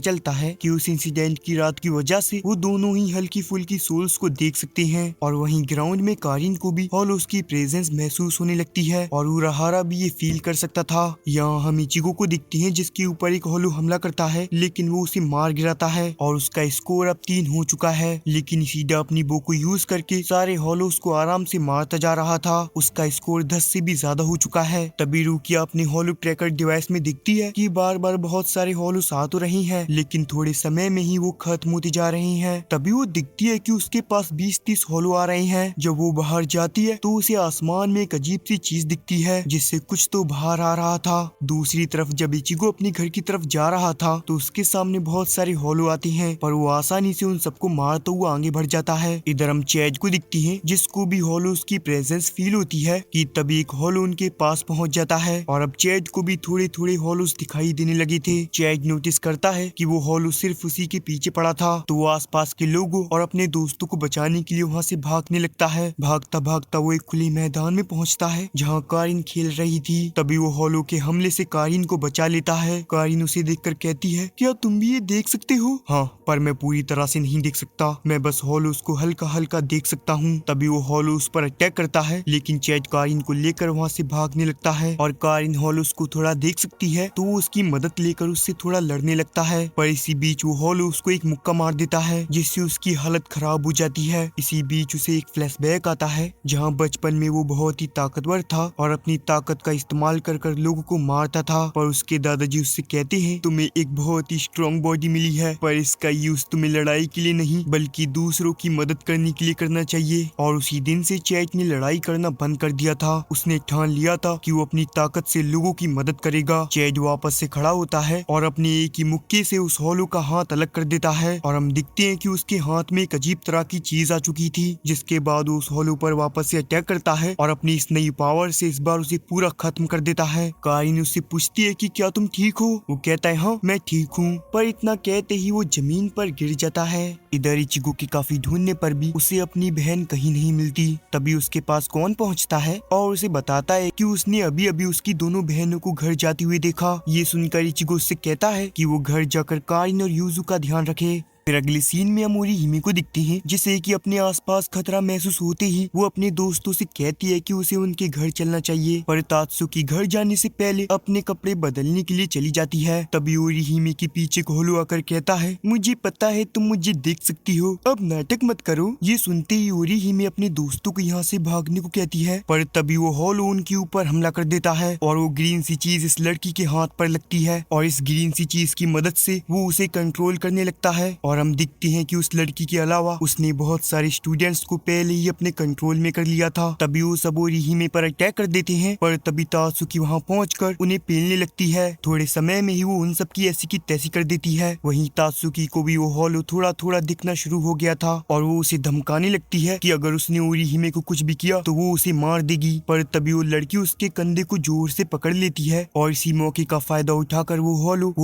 चलता है कि उस इंसिडेंट की रात की वजह से वो दोनों ही हल्की फुल्की सोल्स को देख सकते हैं। और वहीं ग्राउंड में कारिन को भी हॉलोस की प्रेजेंस महसूस होने लगती है और उराहारा भी ये फील कर सकता था। यहाँ हम इचिगो को दिखते हैं जिसके ऊपर एक हॉलो हमला करता है, लेकिन वो उसे मार गिराता है और उसका स्कोर अब 3 हो चुका है। लेकिन इशिडा अपनी बो को यूज करके सारे हॉलोस को आराम से मारता जा रहा था। उसका स्कोर 10 से भी ज्यादा हो चुका है। तभी रुकिया अपने हॉलो ट्रैकर डिवाइस में दिखती है कि बार बार बहुत सारे हॉलोस आ तो रहे हैं, लेकिन थोड़े समय में ही वो खत्म होते जा रहे हैं। तभी वो दिखती है कि उसके पास 20-30 हॉलो आ रहे हैं। जब वो बाहर जाती है तो उसे आसमान में एक अजीब सी चीज दिखती है जिससे कुछ तो बाहर आ रहा था। दूसरी तरफ जब इचिगो अपने घर की तरफ जा रहा था तो उसके सामने बहुत सारे हॉलो आते हैं, पर वो आसानी से उन सबको मारता हुआ आगे बढ़ जाता है। इधर हम चैज को दिखती है जिसको भी हॉलोस की प्रेजेंस फील होती है कि तभी एक हॉलो उनके पास पहुंच जाता है और अब चैज को भी थोड़े थोड़े हॉलोस दिखाई देने लगे थे। चैज नोटिस करता है कि वो हॉलो सिर्फ उसी के पीछे पड़ा था, तो वो आसपास के लोगों और अपने दोस्तों को बचाने के लिए वहाँ से भागने लगता है। भागता भागता वो एक खुले मैदान में पहुँचता है जहाँ कारिन खेल रही थी। तभी वो हॉलो के हमले से कारिन को बचा लेता है। कारिन उसे देखकर कहती है, क्या तुम भी ये देख सकते हो? हाँ, पर मैं पूरी तरह से नहीं देख सकता, मैं बस हॉलोस को हल्का हल्का देख सकता हूँ। तभी वो हॉलो उस पर अटैक करता है, लेकिन चैज कारिन को लेकर वहाँ से भागने लगता है और कारिन हॉलोस को थोड़ा देख सकती है तो वो उसकी मदद लेकर उससे थोड़ा लड़ने लगता है। पर इसी बीच वो हॉलो उसको एक मुक्का मार देता है जिससे उसकी हालत खराब हो जाती है। इसी बीच उसे एक फ्लैशबैक आता है जहाँ बचपन में वो बहुत ही ताकतवर था और अपनी ताकत का इस्तेमाल कर कर लोगों को मारता था, पर उसके दादाजी उससे कहते हैं, तुम्हें एक बहुत ही स्ट्रॉन्ग बॉडी मिली है, पर इसका यूज तुम्हें लड़ाई के लिए नहीं बल्कि दूसरों की मदद करने के लिए करना चाहिए। और उसी दिन से चैज ने लड़ाई करना बंद कर दिया था। उसने ठान लिया था कि वो अपनी ताकत से लोगों की मदद करेगा। चैज वापस से खड़ा होता है और अपने एक ही मुक्के से उस हॉलो का हाथ अलग कर देता है और हम दिखते हैं कि उसके हाथ में एक अजीब तरह की चीज आ चुकी थी, जिसके बाद वो उस हॉलो पर वापस से अटैक करता है और अपनी इस नई पावर से इस बार उसे पूरा खत्म कर देता है। कारिन उससे पूछती है कि क्या तुम ठीक हो? वो कहता है, हाँ मैं ठीक हूँ, पर इतना कहते ही वो जमीन पर गिर जाता है। इधर इचिगो के काफी ढूंढने पर भी उसे अपनी बहन कहीं नहीं मिलती। तभी उसके पास कौन पहुंचता है और उसे बताता है कि उसने अभी अभी उसकी दोनों बहनों को घर जाती हुई देखा। ये सुनकर इचिगो उससे कहता है कि वो घर जाकर कारिन और यूजू का ध्यान रखे। फिर अगले सीन में हम ओरिहिमे को दिखते हैं जिसे कि अपने आसपास खतरा महसूस होते ही वो अपने दोस्तों से कहती है कि उसे उनके घर चलना चाहिए, पर तात्सुकी घर जाने से पहले अपने कपड़े बदलने के लिए चली जाती है। तभी ओरिहिमे के पीछे हॉलो आकर कहता है, मुझे पता है तुम मुझे देख सकती हो, अब नाटक मत करो। ये सुनते ही ओरिहिमे अपने दोस्तों को यहाँ से भागने को कहती है, पर तभी वो हॉलो उनके ऊपर हमला कर देता है और वो ग्रीन सी चीज इस लड़की के हाथ पर लगती है और इस ग्रीन सी चीज की मदद से वो उसे कंट्रोल करने लगता है और हम दिखते हैं कि उस लड़की के अलावा उसने बहुत सारे स्टूडेंट्स को पहले ही अपने कंट्रोल में कर लिया था। तभी वो सब ओरीहिमे पर अटैक कर देते हैं, पर तभी तात्सुकी वहाँ पहुंचकर उन्हें पेलने लगती है। थोड़े समय में ही वो उन सब की ऐसी की तैसी कर देती है। वहीं तात्सुकी को भी वो हॉलो थोड़ा थोड़ा दिखना शुरू हो गया था और वो उसे धमकाने लगती है कि अगर उसने ओरीहिमे को कुछ भी किया तो वो उसे मार देगी। पर तभी वो लड़की उसके कंधे को जोर से पकड़ लेती है और इसी मौके का फायदा उठाकर वो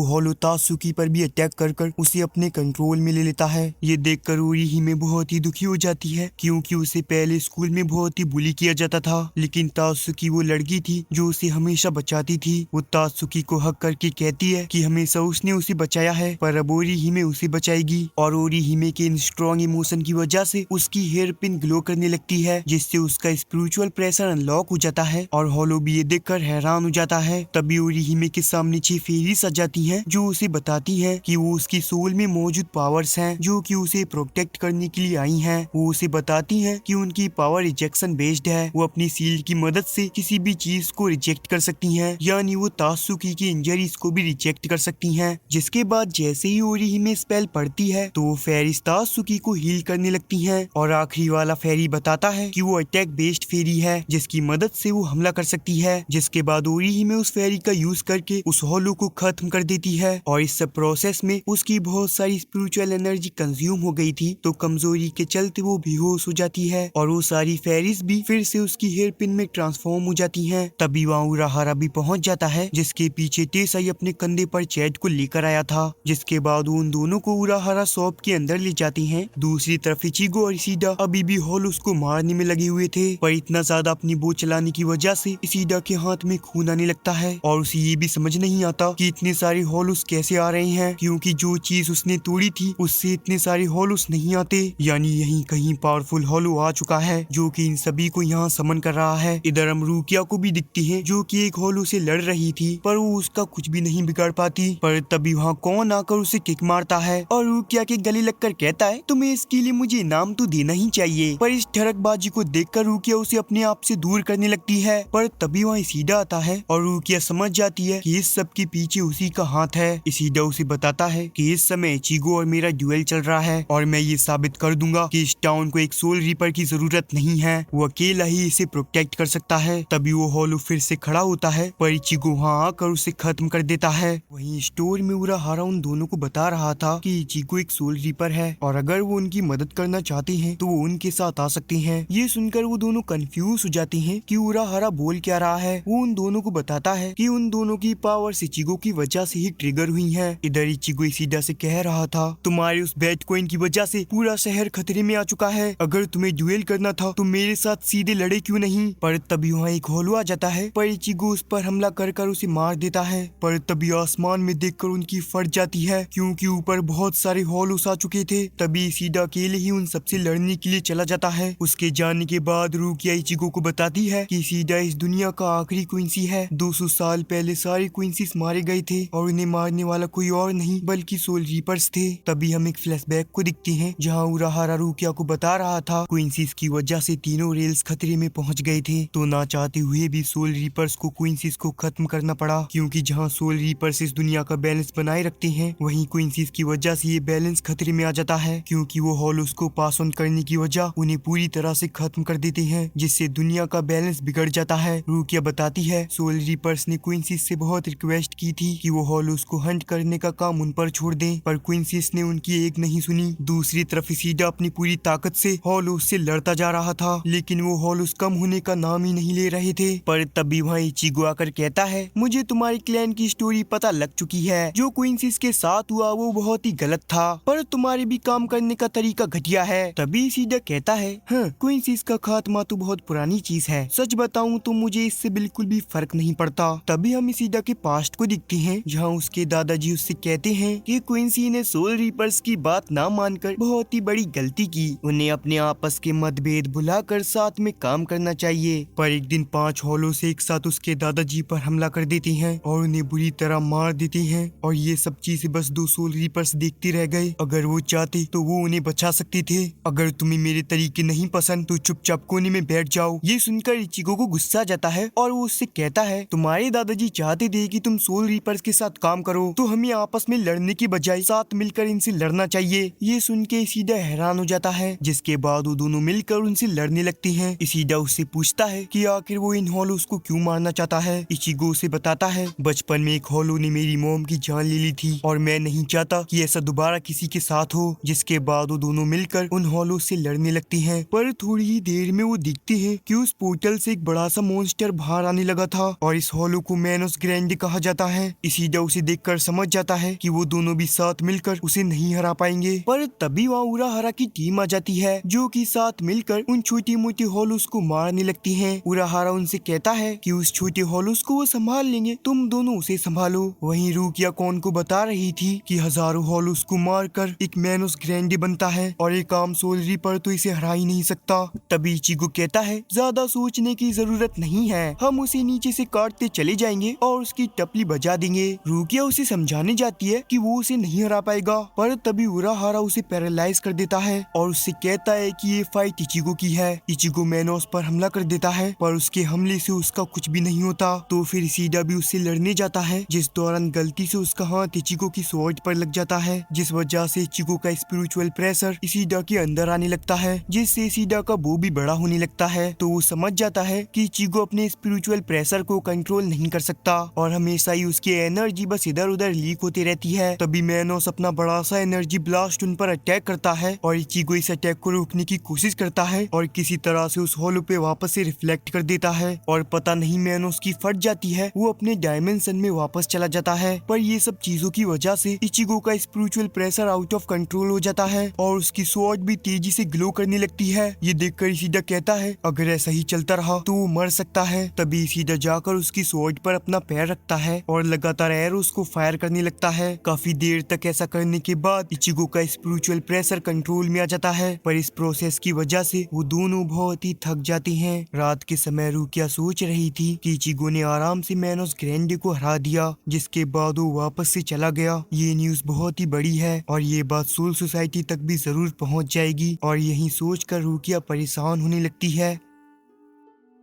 हॉलो तात्सुकी पर भी अटैक कर उसे अपने कंट्रोल में ले लेता है। ये देखकर ओरीहिमे बहुत ही दुखी हो जाती है, क्योंकि उसे पहले स्कूल में बहुत ही बुली किया जाता था, लेकिन तात्सुकी वो लड़की थी जो उसे हमेशा बचाती थी। वो तात्सुकी को हक करके कहती है कि हमेशा उसने उसे बचाया है, पर अब ओरीहिमे उसे बचाएगी। और ओरीहिमे के इन स्ट्रॉन्ग इमोशन की वजह से उसकी हेयर पिन ग्लो करने लगती है, जिससे उसका स्पिरिचुअल प्रेशर अनलॉक हो जाता है और हॉलो भी ये देखकर हैरान हो जाता है। तभी ओरीहिमे के सामने 6 फेरीज आ जाती हैं जो उसे बताती है कि वो उसकी सोल में मौजूद पावर्स हैं जो कि उसे प्रोटेक्ट करने के लिए आई हैं। वो उसे बताती हैं कि उनकी पावर रिजेक्शन बेस्ड है, वो अपनी सील की मदद से किसी भी चीज को रिजेक्ट कर सकती हैं, यानी वो तात्सुकी की इंजरीज को भी रिजेक्ट कर सकती हैं। जिसके बाद जैसे ही ओरीहिमे स्पेल पड़ती है तो वो फेरीज तात्सुकी को हील करने लगती हैं और आखिरी वाला फेरी बताता है कि वो अटैक बेस्ड फेरी है जिसकी मदद से वो हमला कर सकती है। जिसके बाद ओरीहिमे उस फेरी का यूज करके उस हॉलो को खत्म कर देती है और इस सब प्रोसेस में उसकी बहुत सारी स्पिरिचुअल एनर्जी कंज्यूम हो गई थी, तो कमजोरी के चलते वो बेहोश हो जाती है और वो सारी फेरीज भी फिर से उसकी हेयर पिन में ट्रांसफॉर्म हो जाती हैं। तभी वहाँ उराहारा भी पहुंच जाता है, जिसके पीछे तेसाई अपने कंधे पर चैट को लेकर आया था। जिसके बाद वो उन दोनों को उराहारा शॉप के अंदर ले जाती हैं। दूसरी तरफ इचिगो और इशिडा अभी भी हॉलो को मारने में लगे हुए थे, पर इतना ज्यादा अपनी बो चलाने की वजह से इशिडा के हाथ में खून आने लगता है और उसे ये भी समझ नहीं आता कि इतने सारे हॉलोस कैसे आ रहे हैं, क्योंकि जो चीज उसने तोड़ी थी उससे इतने सारे हॉलोस नहीं आते। यानी यहीं कहीं पावरफुल हॉलो आ चुका है जो कि इन सभी को यहाँ समन कर रहा है। इधर हम रूकिया को भी दिखती है जो कि एक हॉलो से लड़ रही थी, पर वो उसका कुछ भी नहीं बिगाड़ पाती। पर तभी वहाँ कौन आकर उसे किक मारता है और रूकिया के गले लगकर कहता है तुम्हें इसके लिए मुझे इनाम तो देना ही चाहिए। पर इस ठरकबाजी को देखकर रूकिया उसे अपने आप से दूर करने लगती है। पर तभी वहाँ इशिडा आता है और रूकिया समझ जाती है कि इस सब के पीछे उसी का हाथ है। इशिडा उसे बताता है कि इस समय इचिगो और मेरा ड्यूएल चल रहा है और मैं ये साबित कर दूंगा कि इस टाउन को एक सोल रीपर की जरूरत नहीं है, वो अकेला ही इसे प्रोटेक्ट कर सकता है। तभी वो हॉलो फिर से खड़ा होता है, पर इचिगो वहाँ आकर उसे खत्म कर देता है। वहीं स्टोर में उराहारा उन दोनों को बता रहा था कि इचिगो एक सोल रीपर है और अगर वो उनकी मदद करना चाहते हैं तो वो उनके साथ आ सकते हैं। ये सुनकर वो दोनों कंफ्यूज हो जाते हैं कि उराहारा बोल क्या रहा है। वो उन दोनों को बताता है कि उन दोनों की पावर्स इचिगो की वजह से ही ट्रिगर हुई हैं। इधर इचिगो इशिडा से कह रहा था तुम्हारे उस बैट कॉइन की वजह से पूरा शहर खतरे में आ चुका है, अगर तुम्हें ड्यूएल करना था तो मेरे साथ सीधे लड़े क्यों नहीं। पर तभी वहाँ एक हॉलो आ जाता है, पर इचिगो उस पर हमला कर उसे मार देता है। पर तभी आसमान में देखकर उनकी फट जाती है, क्योंकि ऊपर बहुत सारे हॉलोस आ चुके थे। तभी इशिडा अकेले ही उन सबसे लड़ने के लिए चला जाता है। उसके जाने के बाद रूकिया इचिगो को बताती है कि इशिडा इस दुनिया का आखिरी क्वींसी है। 200 साल पहले सारे क्वींसीस मारे गए थे और उन्हें मारने वाला कोई और नहीं बल्कि सोल रीपर्स थे। तभी हम एक फ्लैशबैक को दिखते हैं जहाँ उराहारा रूकिया को बता रहा था क्वींसीस की वजह से तीनों रेल्स खतरे में पहुंच गए थे, तो ना चाहते हुए भी सोल रीपर्स को क्वींसीस को खत्म करना पड़ा, क्योंकि जहाँ सोल रीपर्स इस दुनिया का बैलेंस बनाए रखते हैं वहीं क्वींसीस की वजह से ये बैलेंस खतरे में आ जाता है, क्योंकि वो हॉलोस को पास ऑन करने की वजह उन्हें पूरी तरह से खत्म कर देते हैं, जिससे दुनिया का बैलेंस बिगड़ जाता है। रूकिया बताती है सोल रीपर्स ने क्वींसीस से बहुत रिक्वेस्ट की थी कि वो हॉलोस को हंट करने का काम उन पर छोड़ दें, पर क्वींसीस ने उनकी एक नहीं सुनी। दूसरी तरफ इशिडा अपनी पूरी ताकत से हॉलोस से लड़ता जा रहा था, लेकिन वो हॉलोस कम होने का नाम ही नहीं ले रहे थे। पर तभी वहाँ इचिगो आकर कहता है मुझे तुम्हारी क्लैन की स्टोरी पता लग चुकी है, जो क्वींसीस के साथ हुआ वो बहुत ही गलत था, पर तुम्हारे भी काम करने का तरीका घटिया है। तभी इशिडा कहता है हाँ, क्वींसीस का खात्मा तो बहुत पुरानी चीज है, सच बताऊं तो मुझे इससे बिल्कुल भी फर्क नहीं पड़ता। तभी हम इशिडा के पास्ट को दिखते हैं जहाँ उसके दादाजी उससे कहते हैं कि क्वींसी ने सोल रीपर्स की बात ना मानकर बहुत ही बड़ी गलती की, उन्हें अपने आपस के मतभेद भुलाकर साथ में काम करना चाहिए। पर एक दिन 5 हॉलो से एक साथ उसके दादाजी पर हमला कर देते हैं और उन्हें बुरी तरह मार देते हैं, और ये सब चीजें बस 2 सोल रीपर्स देखते रह गए। अगर वो चाहते तो वो उन्हें बचा सकते थे। अगर तुम्हें मेरे तरीके नहीं पसंद तो चुपचाप कोने में बैठ जाओ। ये सुनकर इचिगो को गुस्सा जाता है और वो उससे कहता है तुम्हारे दादाजी चाहते थे कि तुम सोल रीपर्स के साथ काम करो, तो हमें आपस में लड़ने की बजाय साथ मिलकर इन इनसे लड़ना चाहिए। ये सुन के इशिदा हैरान हो जाता है, जिसके बाद वो दोनों मिलकर उनसे लड़ने लगती हैं। इशिदा उससे पूछता है कि आखिर वो इन हॉलोस को क्यों मारना चाहता है। इचिगो उसे बताता है, बचपन में एक हॉलो ने मेरी मॉम की जान ले ली थी और मैं नहीं चाहता कि ऐसा दोबारा किसी के साथ हो। जिसके बाद वो दोनों मिलकर उन हॉलोस से लड़ने लगती हैं। पर थोड़ी ही देर में वो देखते हैं कि उस पोर्टल से एक बड़ा सा मॉन्स्टर बाहर आने लगा था और इस हॉलो को मैनोस ग्रैंड कहा जाता है। इशिदा उसे देखकर समझ जाता है कि वो दोनों भी साथ मिलकर उसे नहीं हरा पाएंगे। पर तभी वहाँ उराहारा की टीम आ जाती है, जो कि साथ मिलकर उन छोटी मोटी हॉलोस को मारने लगती हैं। उराहारा उनसे कहता है कि उस छोटे हॉलोस को वो संभाल लेंगे, तुम दोनों उसे संभालो। वहीं रूकिया कौन को बता रही थी कि हजारों हॉलोस को मारकर एक मैनोस ग्रैंड बनता है और एक आम सोल रीपर तो इसे हरा ही नहीं सकता। तभी इचिगो कहता है, ज्यादा सोचने की जरूरत नहीं है, हम उसे नीचे से काटते चले जाएंगे और उसकी टपली बजा देंगे। रूकिया उसे समझाने जाती है कि वो उसे नहीं हरा पाएगा, पर तभी उराहारा उसे पैरालाइज कर देता है और उससे कहता है कि ये फाइट इचिगो की है। इचिगो मैनोस पर हमला कर देता है, पर उसके हमले से उसका कुछ भी नहीं होता। तो फिर इशिदा भी उससे लड़ने जाता है, जिस दौरान गलती से उसका हाथ इचिगो की स्वॉर्ड पर लग जाता है, जिस वजह से इचिगो का स्पिरिचुअल प्रेशर इशिदा के अंदर आने लगता है, जिससे इशिदा का बो भी बड़ा होने लगता है। तो वो समझ जाता है कि इचिगो अपने स्पिरिचुअल प्रेशर को कंट्रोल नहीं कर सकता और हमेशा ही उसकी एनर्जी बस इधर उधर लीक होती रहती है। तभी मैनोस अपना बड़ा सा एनर्जी ब्लास्ट उन पर अटैक करता है और इचिगो इस अटैक को रोकने की कोशिश करता है और किसी तरह से उस हॉलो पे वापस से रिफ्लेक्ट कर देता है और पता नहीं मैनोस की फट जाती है, वो अपने डायमेंशन में वापस चला जाता है। पर ये सब चीजों की वजह से इचिगो का spiritual pressure out of control हो जाता है और उसकी स्वॉर्ड भी तेजी से ग्लो करने लगती है। ये देखकर इशिदा कहता है, अगर ऐसा ही चलता रहा तो वो मर सकता है। तभी इशिदा जाकर उसकी स्वॉर्ड पर अपना पैर रखता है और लगातार एरोस को फायर करने लगता है। काफी देर तक ऐसा करने के बाद इचिगो का स्पिरिचुअल प्रेशर कंट्रोल में आ जाता है, पर इस प्रोसेस की वजह से वो दोनों बहुत ही थक जाते हैं। रात के समय रूकिया सोच रही थी कि इचिगो ने आराम से मैनोस ग्रैंड को हरा दिया, जिसके बाद वो वापस से चला गया। ये न्यूज बहुत ही बड़ी है और ये बात सोल सोसाइटी तक भी जरूर पहुंच जाएगी और यही सोचकर रूकिया परेशान होने लगती है।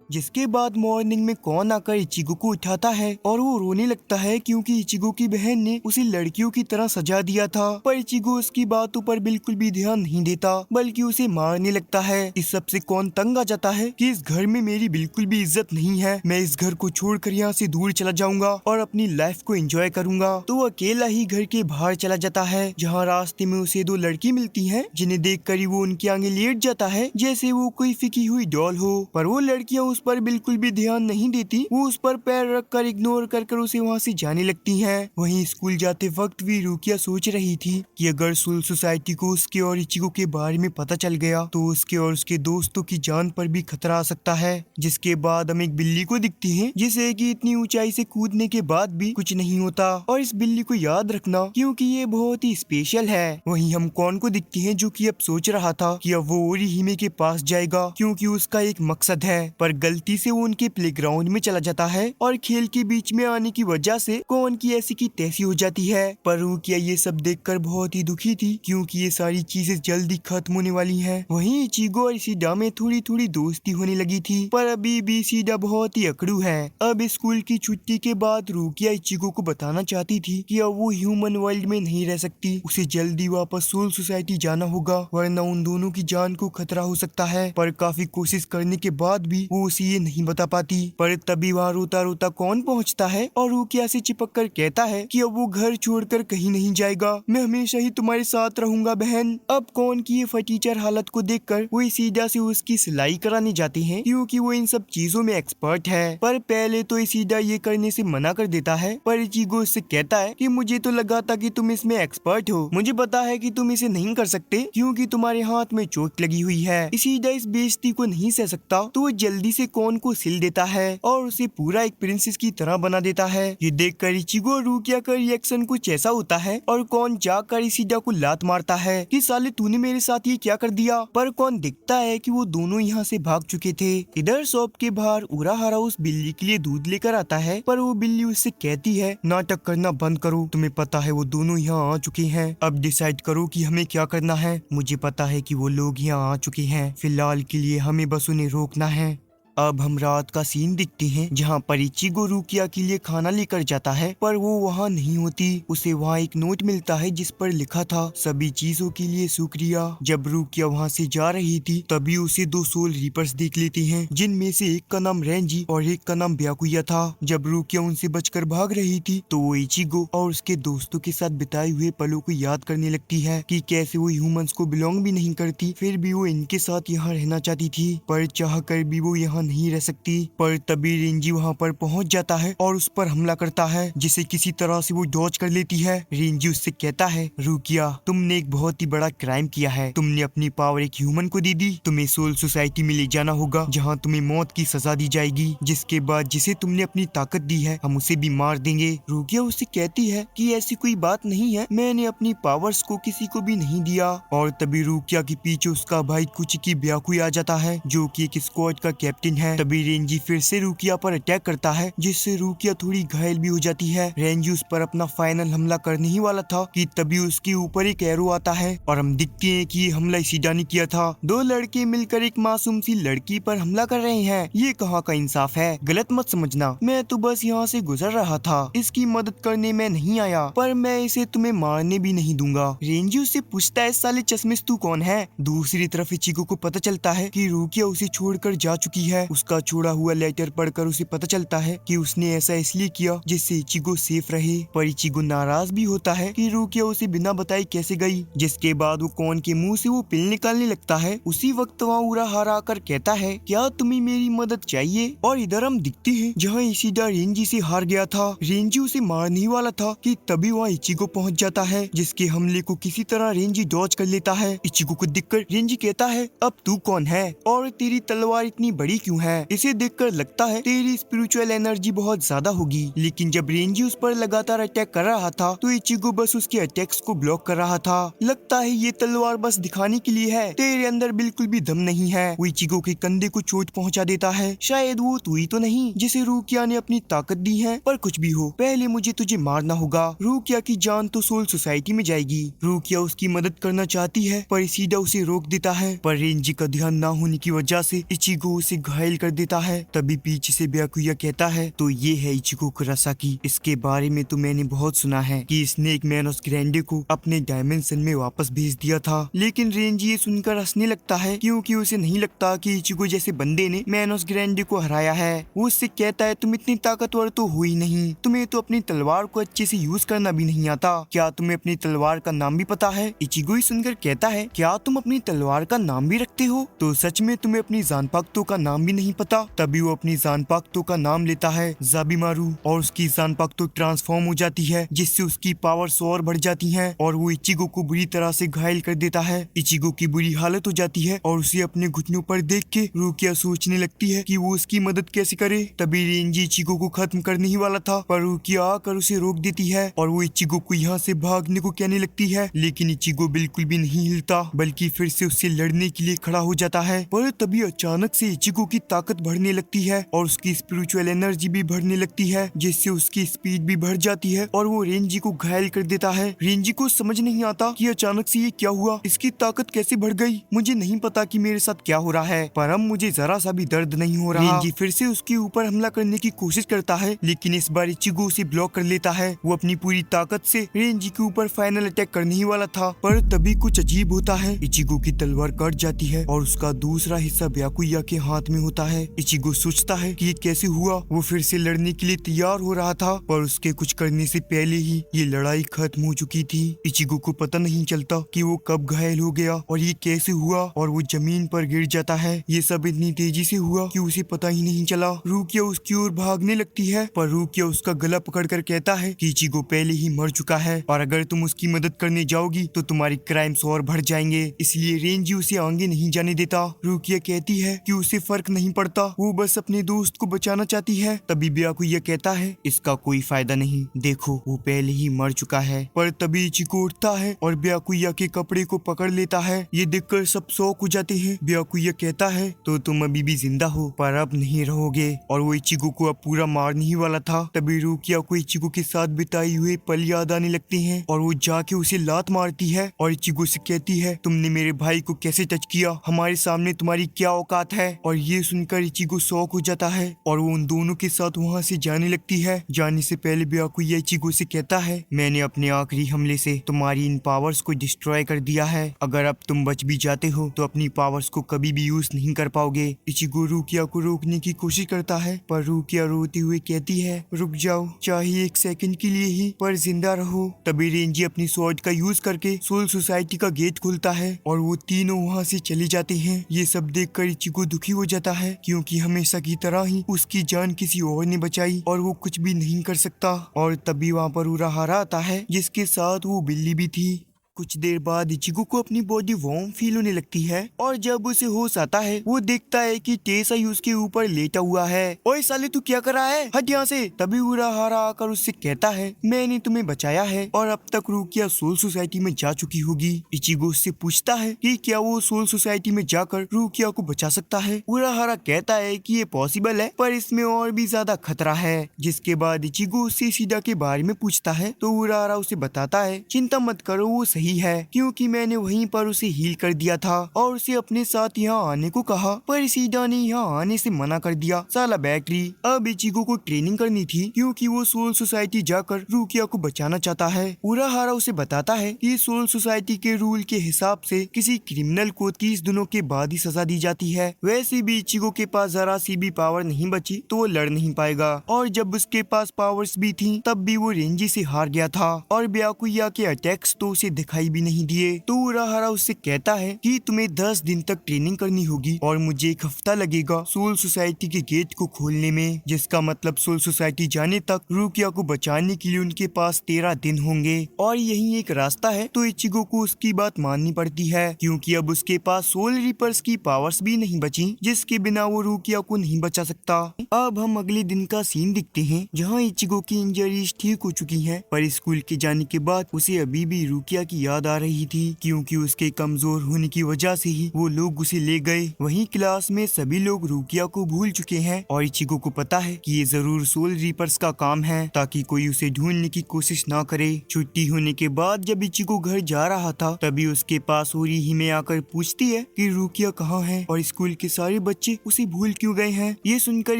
जिसके बाद मॉर्निंग में कौन आकर इचिगो को उठाता है और वो रोने लगता है क्योंकि इचिगो की बहन ने उसे लड़कियों की तरह सजा दिया था। पर इचिगो उसकी बातों पर बिल्कुल भी ध्यान नहीं देता, बल्कि उसे मारने लगता है। इस सब से कौन तंग आ जाता है कि इस घर में मेरी बिल्कुल भी इज्जत नहीं है, मैं इस घर को छोड़कर यहाँ से दूर चला जाऊंगा और अपनी लाइफ को एंजॉय करूंगा। तो वो अकेला ही घर के बाहर चला जाता है, जहाँ रास्ते में उसे दो लड़की मिलती है, जिन्हें देख कर ही वो उनके आगे लेट जाता है जैसे वो कोई फिकी हुई डॉल हो। पर वो लड़कियाँ उस पर बिल्कुल भी ध्यान नहीं देती, वो उस पर पैर रखकर इग्नोर कर उसे वहाँ से जाने लगती हैं। वहीं स्कूल जाते वक्त भी रूकिया सोच रही थी कि अगर सोल सोसाइटी को उसके और इचिगो के बारे में पता चल गया तो उसके और उसके दोस्तों की जान पर भी खतरा आ सकता है। जिसके बाद हम एक बिल्ली को दिखती हैं, जिसे कि इतनी ऊंचाई से कूदने के बाद भी कुछ नहीं होता और इस बिल्ली को याद रखना क्योंकि ये बहुत ही स्पेशल है। वहीं हम कौन को दिखती हैं, जो कि अब सोच रहा था कि अब वो ओरिहिमे के पास जाएगा क्योंकि उसका एक मकसद है, पर गलती से वो उनके प्लेग्राउंड में चला जाता है और खेल के बीच में आने की वजह से कौन की ऐसी की तैसी हो जाती है। पर रूकिया ये सब देखकर बहुत ही दुखी थी क्योंकि ये सारी चीजें जल्दी खत्म होने वाली हैं। वहीं इचिगो और इशिदा में थोड़ी थोड़ी दोस्ती होने लगी थी, पर अभी भी इशिदा बहुत ही अकड़ू है। अब स्कूल की छुट्टी के बाद रूकिया इचिगो को बताना चाहती थी कि अब वो ह्यूमन वर्ल्ड में नहीं रह सकती, उसे जल्दी वापस सोल सोसाइटी जाना होगा वरना उन दोनों की जान को खतरा हो सकता है। पर काफी कोशिश करने के बाद भी वो उसे ये नहीं बता पाती। पर तभी वहाँ रोता रोता कौन पहुँचता है और रूकिया से चिपक कर कहता है कि अब वो घर छोड़कर कहीं नहीं जाएगा, मैं हमेशा ही तुम्हारे साथ रहूंगा बहन। अब कौन की ये फटीचर हालत को देखकर वो इशिदा से उसकी सिलाई कराने जाते हैं क्योंकि वो इन सब चीजों में एक्सपर्ट है। पर पहले तो इशिदा ये करने से मना कर देता है, पर इचिगो उससे कहता है कि मुझे तो लगा था कि तुम इसमें एक्सपर्ट हो, मुझे पता है कि तुम इसे नहीं कर सकते क्योंकि तुम्हारे हाथ में चोट लगी हुई है। इशिदा इस बेइज्जती को नहीं सह सकता तो वो जल्दी से कौन को सिल देता है और उसे पूरा एक प्रिंसेस की तरह बना देता है। ये देखकर इचिगो और रूकिया का रिएक्शन कुछ ऐसा होता है और कौन जाकर इशिदा को लात मारता है कि साले तूने मेरे साथ ये क्या कर दिया। पर कौन दिखता है कि वो दोनों यहाँ से भाग चुके थे। इधर शॉप के बाहर उराहारा उस बिल्ली के लिए दूध लेकर आता है, पर वो बिल्ली उससे कहती है नाटक करना बंद करो, तुम्हें पता है वो दोनों यहाँ आ चुके हैं, अब डिसाइड करो कि हमें क्या करना है। मुझे पता है कि वो लोग यहाँ आ चुके हैं, फिलहाल के लिए हमें बस उन्हें रोकना है। अब हम रात का सीन देखते हैं जहाँ पर इचिगो रुकिया के लिए खाना लेकर जाता है, पर वो वहाँ नहीं होती। उसे वहाँ एक नोट मिलता है जिस पर लिखा था सभी चीजों के लिए शुक्रिया। जब रुकिया वहाँ से जा रही थी तभी उसे दो सोल रीपर्स देख लेते हैं, जिनमें से एक का नाम रेंजी और एक का नाम ब्याकुया था। जब रुकिया उनसे बचकर भाग रही थी तो वो इचिगो और उसके दोस्तों के साथ बिताए हुए पलों को याद करने लगती है कि कैसे वो ह्यूमंस को बिलोंग भी नहीं करती, फिर भी वो इनके साथ यहाँ रहना चाहती थी, पर चाह कर भी वो यहाँ नहीं रह सकती। पर तभी रेंजी वहाँ पर पहुँच जाता है और उस पर हमला करता है, जिसे किसी तरह से वो डॉज कर लेती है। रेंजी उससे कहता है, रुकिया तुमने एक बहुत ही बड़ा क्राइम किया है, तुमने अपनी पावर एक ह्यूमन को दे दी, तुम्हें सोल सोसाइटी में ले जाना होगा जहाँ तुम्हें मौत की सजा दी जाएगी, जिसके बाद जिसे तुमने अपनी ताकत दी है हम उसे भी मार देंगे। रुकिया उससे कहती है कि ऐसी कोई बात नहीं है, मैंने अपनी पावर्स को किसी को भी नहीं दिया। और तभी रुकिया के पीछे उसका भाई कुचिकी ब्याकुया आ जाता है, जो कि एक स्क्वाड का कैप्टन है। तभी रेंजी फिर से रुकिया पर अटैक करता है, जिससे रुकिया थोड़ी घायल भी हो जाती है। रेंजी उस पर अपना फाइनल हमला करने ही वाला था कि तभी उसके ऊपर एक एरो आता है और हम दिखते हैं कि ये हमला इशिदा ने किया था। दो लड़के मिलकर एक मासूम सी लड़की पर हमला कर रहे हैं, ये कहाँ का इंसाफ है, गलत मत समझना, मैं तो बस यहाँ से गुजर रहा था, इसकी मदद करने मैं नहीं आया, पर मैं इसे तुम्हें मारने भी नहीं दूंगा। रेंजी उससे पूछता है, साले चश्मिश तू कौन है? दूसरी तरफ इचिगो को पता चलता है कि रुकिया उसे छोड़कर जा चुकी है। उसका छोड़ा हुआ लेटर पढ़कर उसे पता चलता है कि उसने ऐसा इसलिए किया जिससे इचिगो सेफ रहे, पर इचिगो नाराज भी होता है कि रुकिया उसे बिना बताए कैसे गई, जिसके बाद वो कौन के मुंह से वो पिल निकालने लगता है। उसी वक्त वहाँ उरा हारा आकर कहता है, क्या तुम्हें मेरी मदद चाहिए? और इधर हम दिखते हैं जहाँ इशिदा रेंजी से हार गया था। रेंजी उसे मारने ही वाला था कि तभी वहाँ इचिगो पहुँच जाता है, जिसके हमले को किसी तरह रेंजी डॉज कर लेता है। इचिगो को देखकर रेंजी कहता है, अब तू कौन है और तेरी तलवार इतनी बड़ी क्यों है? इसे देखकर लगता है तेरी स्पिरिचुअल एनर्जी बहुत ज्यादा होगी। लेकिन जब रेंजी उस पर लगातार अटैक कर रहा था तो इचिगो बस उसके अटैक्स को ब्लॉक कर रहा था। लगता है ये तलवार बस दिखाने के लिए है, तेरे अंदर बिल्कुल भी दम नहीं है। वो इचिगो के कंधे को चोट पहुंचा देता है, शायद वो तू ही तो नहीं जिसे रुकिया ने अपनी ताकत दी है, पर कुछ भी हो पहले मुझे तुझे मारना होगा। रुकिया की जान तो सोल सोसाइटी में जाएगी। रुकिया उसकी मदद करना चाहती है पर इशिदा उसे रोक देता है, पर रेंजी का ध्यान ना होने की वजह से इचिगो उसे घायल कर देता है। तभी पीछे से ब्याकुया कहता है, तो ये है इचिगो कुरासाकी, इसके बारे में तो मैंने बहुत सुना है कि इसने एक मैनोस ग्रैंडे को अपने डायमेंशन में वापस भेज दिया था। लेकिन रेंजी ये सुनकर हंसने लगता है क्योंकि उसे नहीं लगता कि इचिगो जैसे बंदे ने मैनोस ग्रैंडे को हराया है। वो उससे कहता है, तुम इतनी ताकतवर तो हो ही नहीं, तुम्हें तो अपनी तलवार को अच्छे से यूज करना भी नहीं आता, क्या तुम्हें अपनी तलवार का नाम भी पता है? इचिगो ही सुनकर कहता है, क्या तुम अपनी तलवार का नाम भी रखते हो? तो सच में तुम्हें अपनी जानपाक्तो का नाम भी नहीं पता? तभी वो अपनी जानपाक्तो का नाम लेता है, जाबिमारू, और उसकी जानपाक्तो ट्रांसफॉर्म हो जाती है, जिससे उसकी पावर्स और बढ़ जाती हैं और वो इचिगो को बुरी तरह से घायल कर देता है। इचिगो की बुरी हालत हो जाती है और उसे अपने घुटनों पर देख के रुकिया सोचने लगती है कि वो उसकी मदद कैसे करे। तभी रेंजी इचिगो को खत्म करने ही वाला था, पर रुकिया आकर उसे रोक देती है और वो इचिगो को यहाँ से भागने को कहने लगती है, लेकिन इचिगो बिल्कुल भी नहीं हिलता, बल्कि फिर से उससे लड़ने के लिए खड़ा हो जाता है। पर तभी अचानक से इचिगो की ताकत बढ़ने लगती है और उसकी स्पिरिचुअल एनर्जी भी बढ़ने लगती है, जिससे उसकी स्पीड भी बढ़ जाती है और वो रेंजी को घायल कर देता है। रेंजी को समझ नहीं आता कि अचानक से ये क्या हुआ, इसकी ताकत कैसे बढ़ गई। मुझे नहीं पता कि मेरे साथ क्या हो रहा है, पर अब मुझे जरा सा भी दर्द नहीं हो रहा। रेंजी फिर से उसके ऊपर हमला करने की कोशिश करता है, लेकिन इस बार इचिगो उसे ब्लॉक कर लेता है। वो अपनी पूरी ताकत से रेंजी के ऊपर फाइनल अटैक करने ही वाला था, पर तभी कुछ अजीब होता है। इचिगो की तलवार कट जाती है और उसका दूसरा हिस्सा ब्याकुया के हाथ में होता है। इचिगो सोचता है कि ये कैसे हुआ। वो फिर से लड़ने के लिए तैयार हो रहा था, पर उसके कुछ करने से पहले ही ये लड़ाई खत्म हो चुकी थी। इचिगो को पता नहीं चलता कि वो कब घायल हो गया और ये कैसे हुआ, और वो जमीन पर गिर जाता है। ये सब इतनी तेजी से हुआ कि उसे पता ही नहीं चला। रुकिया उसकी ओर भागने लगती है, पर रुकिया उसका गला पकड़कर कहता है कि इचिगो पहले ही मर चुका है और अगर तुम उसकी मदद करने जाओगी तो तुम्हारी क्राइम्स और बढ़ जाएंगे, इसलिए रेंजी उसे आगे नहीं जाने देता। रुकिया कहती है कि उसे फर्क नहीं पड़ता, वो बस अपने दोस्त को बचाना चाहती है। तभी ब्याकुया कहता है, इसका कोई फायदा नहीं, देखो वो पहले ही मर चुका है। पर तभी इचिगो उठता है और ब्याकुया के कपड़े को पकड़ लेता है। ये देखकर सब शॉक हो जाते हैं। ब्याकुया कहता है, तो तुम अभी भी जिंदा हो पर अब नहीं रहोगे, और वो इचिगो को अब पूरा मारने ही वाला था। तभी रुकिया को इचिगो के साथ बिताई हुए पल याद आने लगते हैं और वो जाके उसे लात मारती है और इचिगो से कहती है, तुमने मेरे भाई को कैसे टच किया, हमारे सामने तुम्हारी क्या औकात है। और ये सुनकर इचिगो शॉक हो जाता है और वो उन दोनों के साथ वहाँ से जाने लगती है। जाने से पहले ब्याकुया इचिगो से कहता है, मैंने अपने आखिरी हमले से तुम्हारी इन पावर्स को डिस्ट्रॉय कर दिया है। अगर अब तुम बच भी जाते हो तो अपनी पावर्स को कभी भी यूज नहीं कर पाओगे। इचिगो रुकिया को रोकने की कोशिश करता है पर रुकिया रोते हुए कहती है, रुक जाओ, चाहे एक सेकंड के लिए ही, पर जिंदा रहो। तभी रेंजी अपनी स्वॉर्ड का यूज करके सोल सोसाइटी का गेट खुलता है और वो तीनों वहाँ से चले जाते हैं। ये सब देखकर इचिगो दुखी हो जाता है क्योंकि हमेशा की तरह ही उसकी जान किसी और ने बचाई और वो कुछ भी नहीं कर सकता। और तभी वहाँ पर उराहारा आता है जिसके साथ वो बिल्ली भी थी। कुछ देर बाद इचिगो को अपनी बॉडी वार्म फील होने लगती है और जब उसे होश आता है वो देखता है कि टेसा ही उसके ऊपर लेटा हुआ है। ओए साले, तू क्या कर रहा है, हट यहाँ से। तभी उराहारा आकर उससे कहता है, मैंने तुम्हें बचाया है और अब तक रुकिया सोल सोसाइटी में जा चुकी होगी। इचिगो उससे पूछता है कि क्या वो सोल सोसाइटी में जाकर रुकिया को बचा सकता है। उराहारा कहता है कि ये पॉसिबल है पर इसमें और भी ज्यादा खतरा है। जिसके बाद इचिगो उससे सीधा के बारे में पूछता है तो उराहारा उसे बताता है, चिंता मत करो, वो सही है क्योंकि मैंने वहीं पर उसे हील कर दिया था और उसे अपने साथ यहाँ आने को कहा पर सीधा ने यहाँ आने से मना कर दिया। साला बैटरी। अब इचिगो को ट्रेनिंग करनी थी क्योंकि वो सोल सोसाइटी जाकर रुकिया को बचाना चाहता है। उराहारा उसे बताता है कि सोल सोसाइटी के रूल के हिसाब से किसी क्रिमिनल को 30 दिनों के बाद ही सजा दी जाती है। वैसे भी इचिगो के पास जरा सी भी पावर नहीं बची तो वो लड़ नहीं पाएगा और जब उसके पास पावर्स भी थी तब भी वो रेंजी से हार गया था और ब्याकुया के अटैक्स तो उसे दिखाई भी नहीं दिए। तो उराहारा उससे कहता है कि तुम्हें 10 दिन तक ट्रेनिंग करनी होगी और मुझे 1 हफ्ता लगेगा सोल सोसाइटी के गेट को खोलने में, जिसका मतलब सोल सोसाइटी जाने तक रुकिया को बचाने के लिए उनके पास 13 दिन होंगे और यही एक रास्ता है। तो इचिगो को उसकी बात माननी पड़ती है क्योंकि अब उसके पास सोल रिपर्स की पावर्स भी नहीं बची जिसके बिना वो रुकिया को नहीं बचा सकता। अब हम अगले दिन का सीन दिखते हैं जहाँ इचिगो की इंजरीज ठीक हो चुकी है पर स्कूल के जाने के बाद उसे अभी भी रुकिया की याद आ रही थी क्योंकि उसके कमजोर होने की वजह से ही वो लोग उसे ले गए। वहीं क्लास में सभी लोग रुकिया को भूल चुके हैं और इचिगो को पता है कि ये जरूर सोल रिपर्स का काम है ताकि कोई उसे ढूंढने की कोशिश ना करे। छुट्टी होने के बाद जब इचिगो घर जा रहा था तभी उसके पास ओरिहिमे आकर पूछती है कि रुकिया कहाँ है और स्कूल के सारे बच्चे उसे भूल क्यों गए हैं। ये सुनकर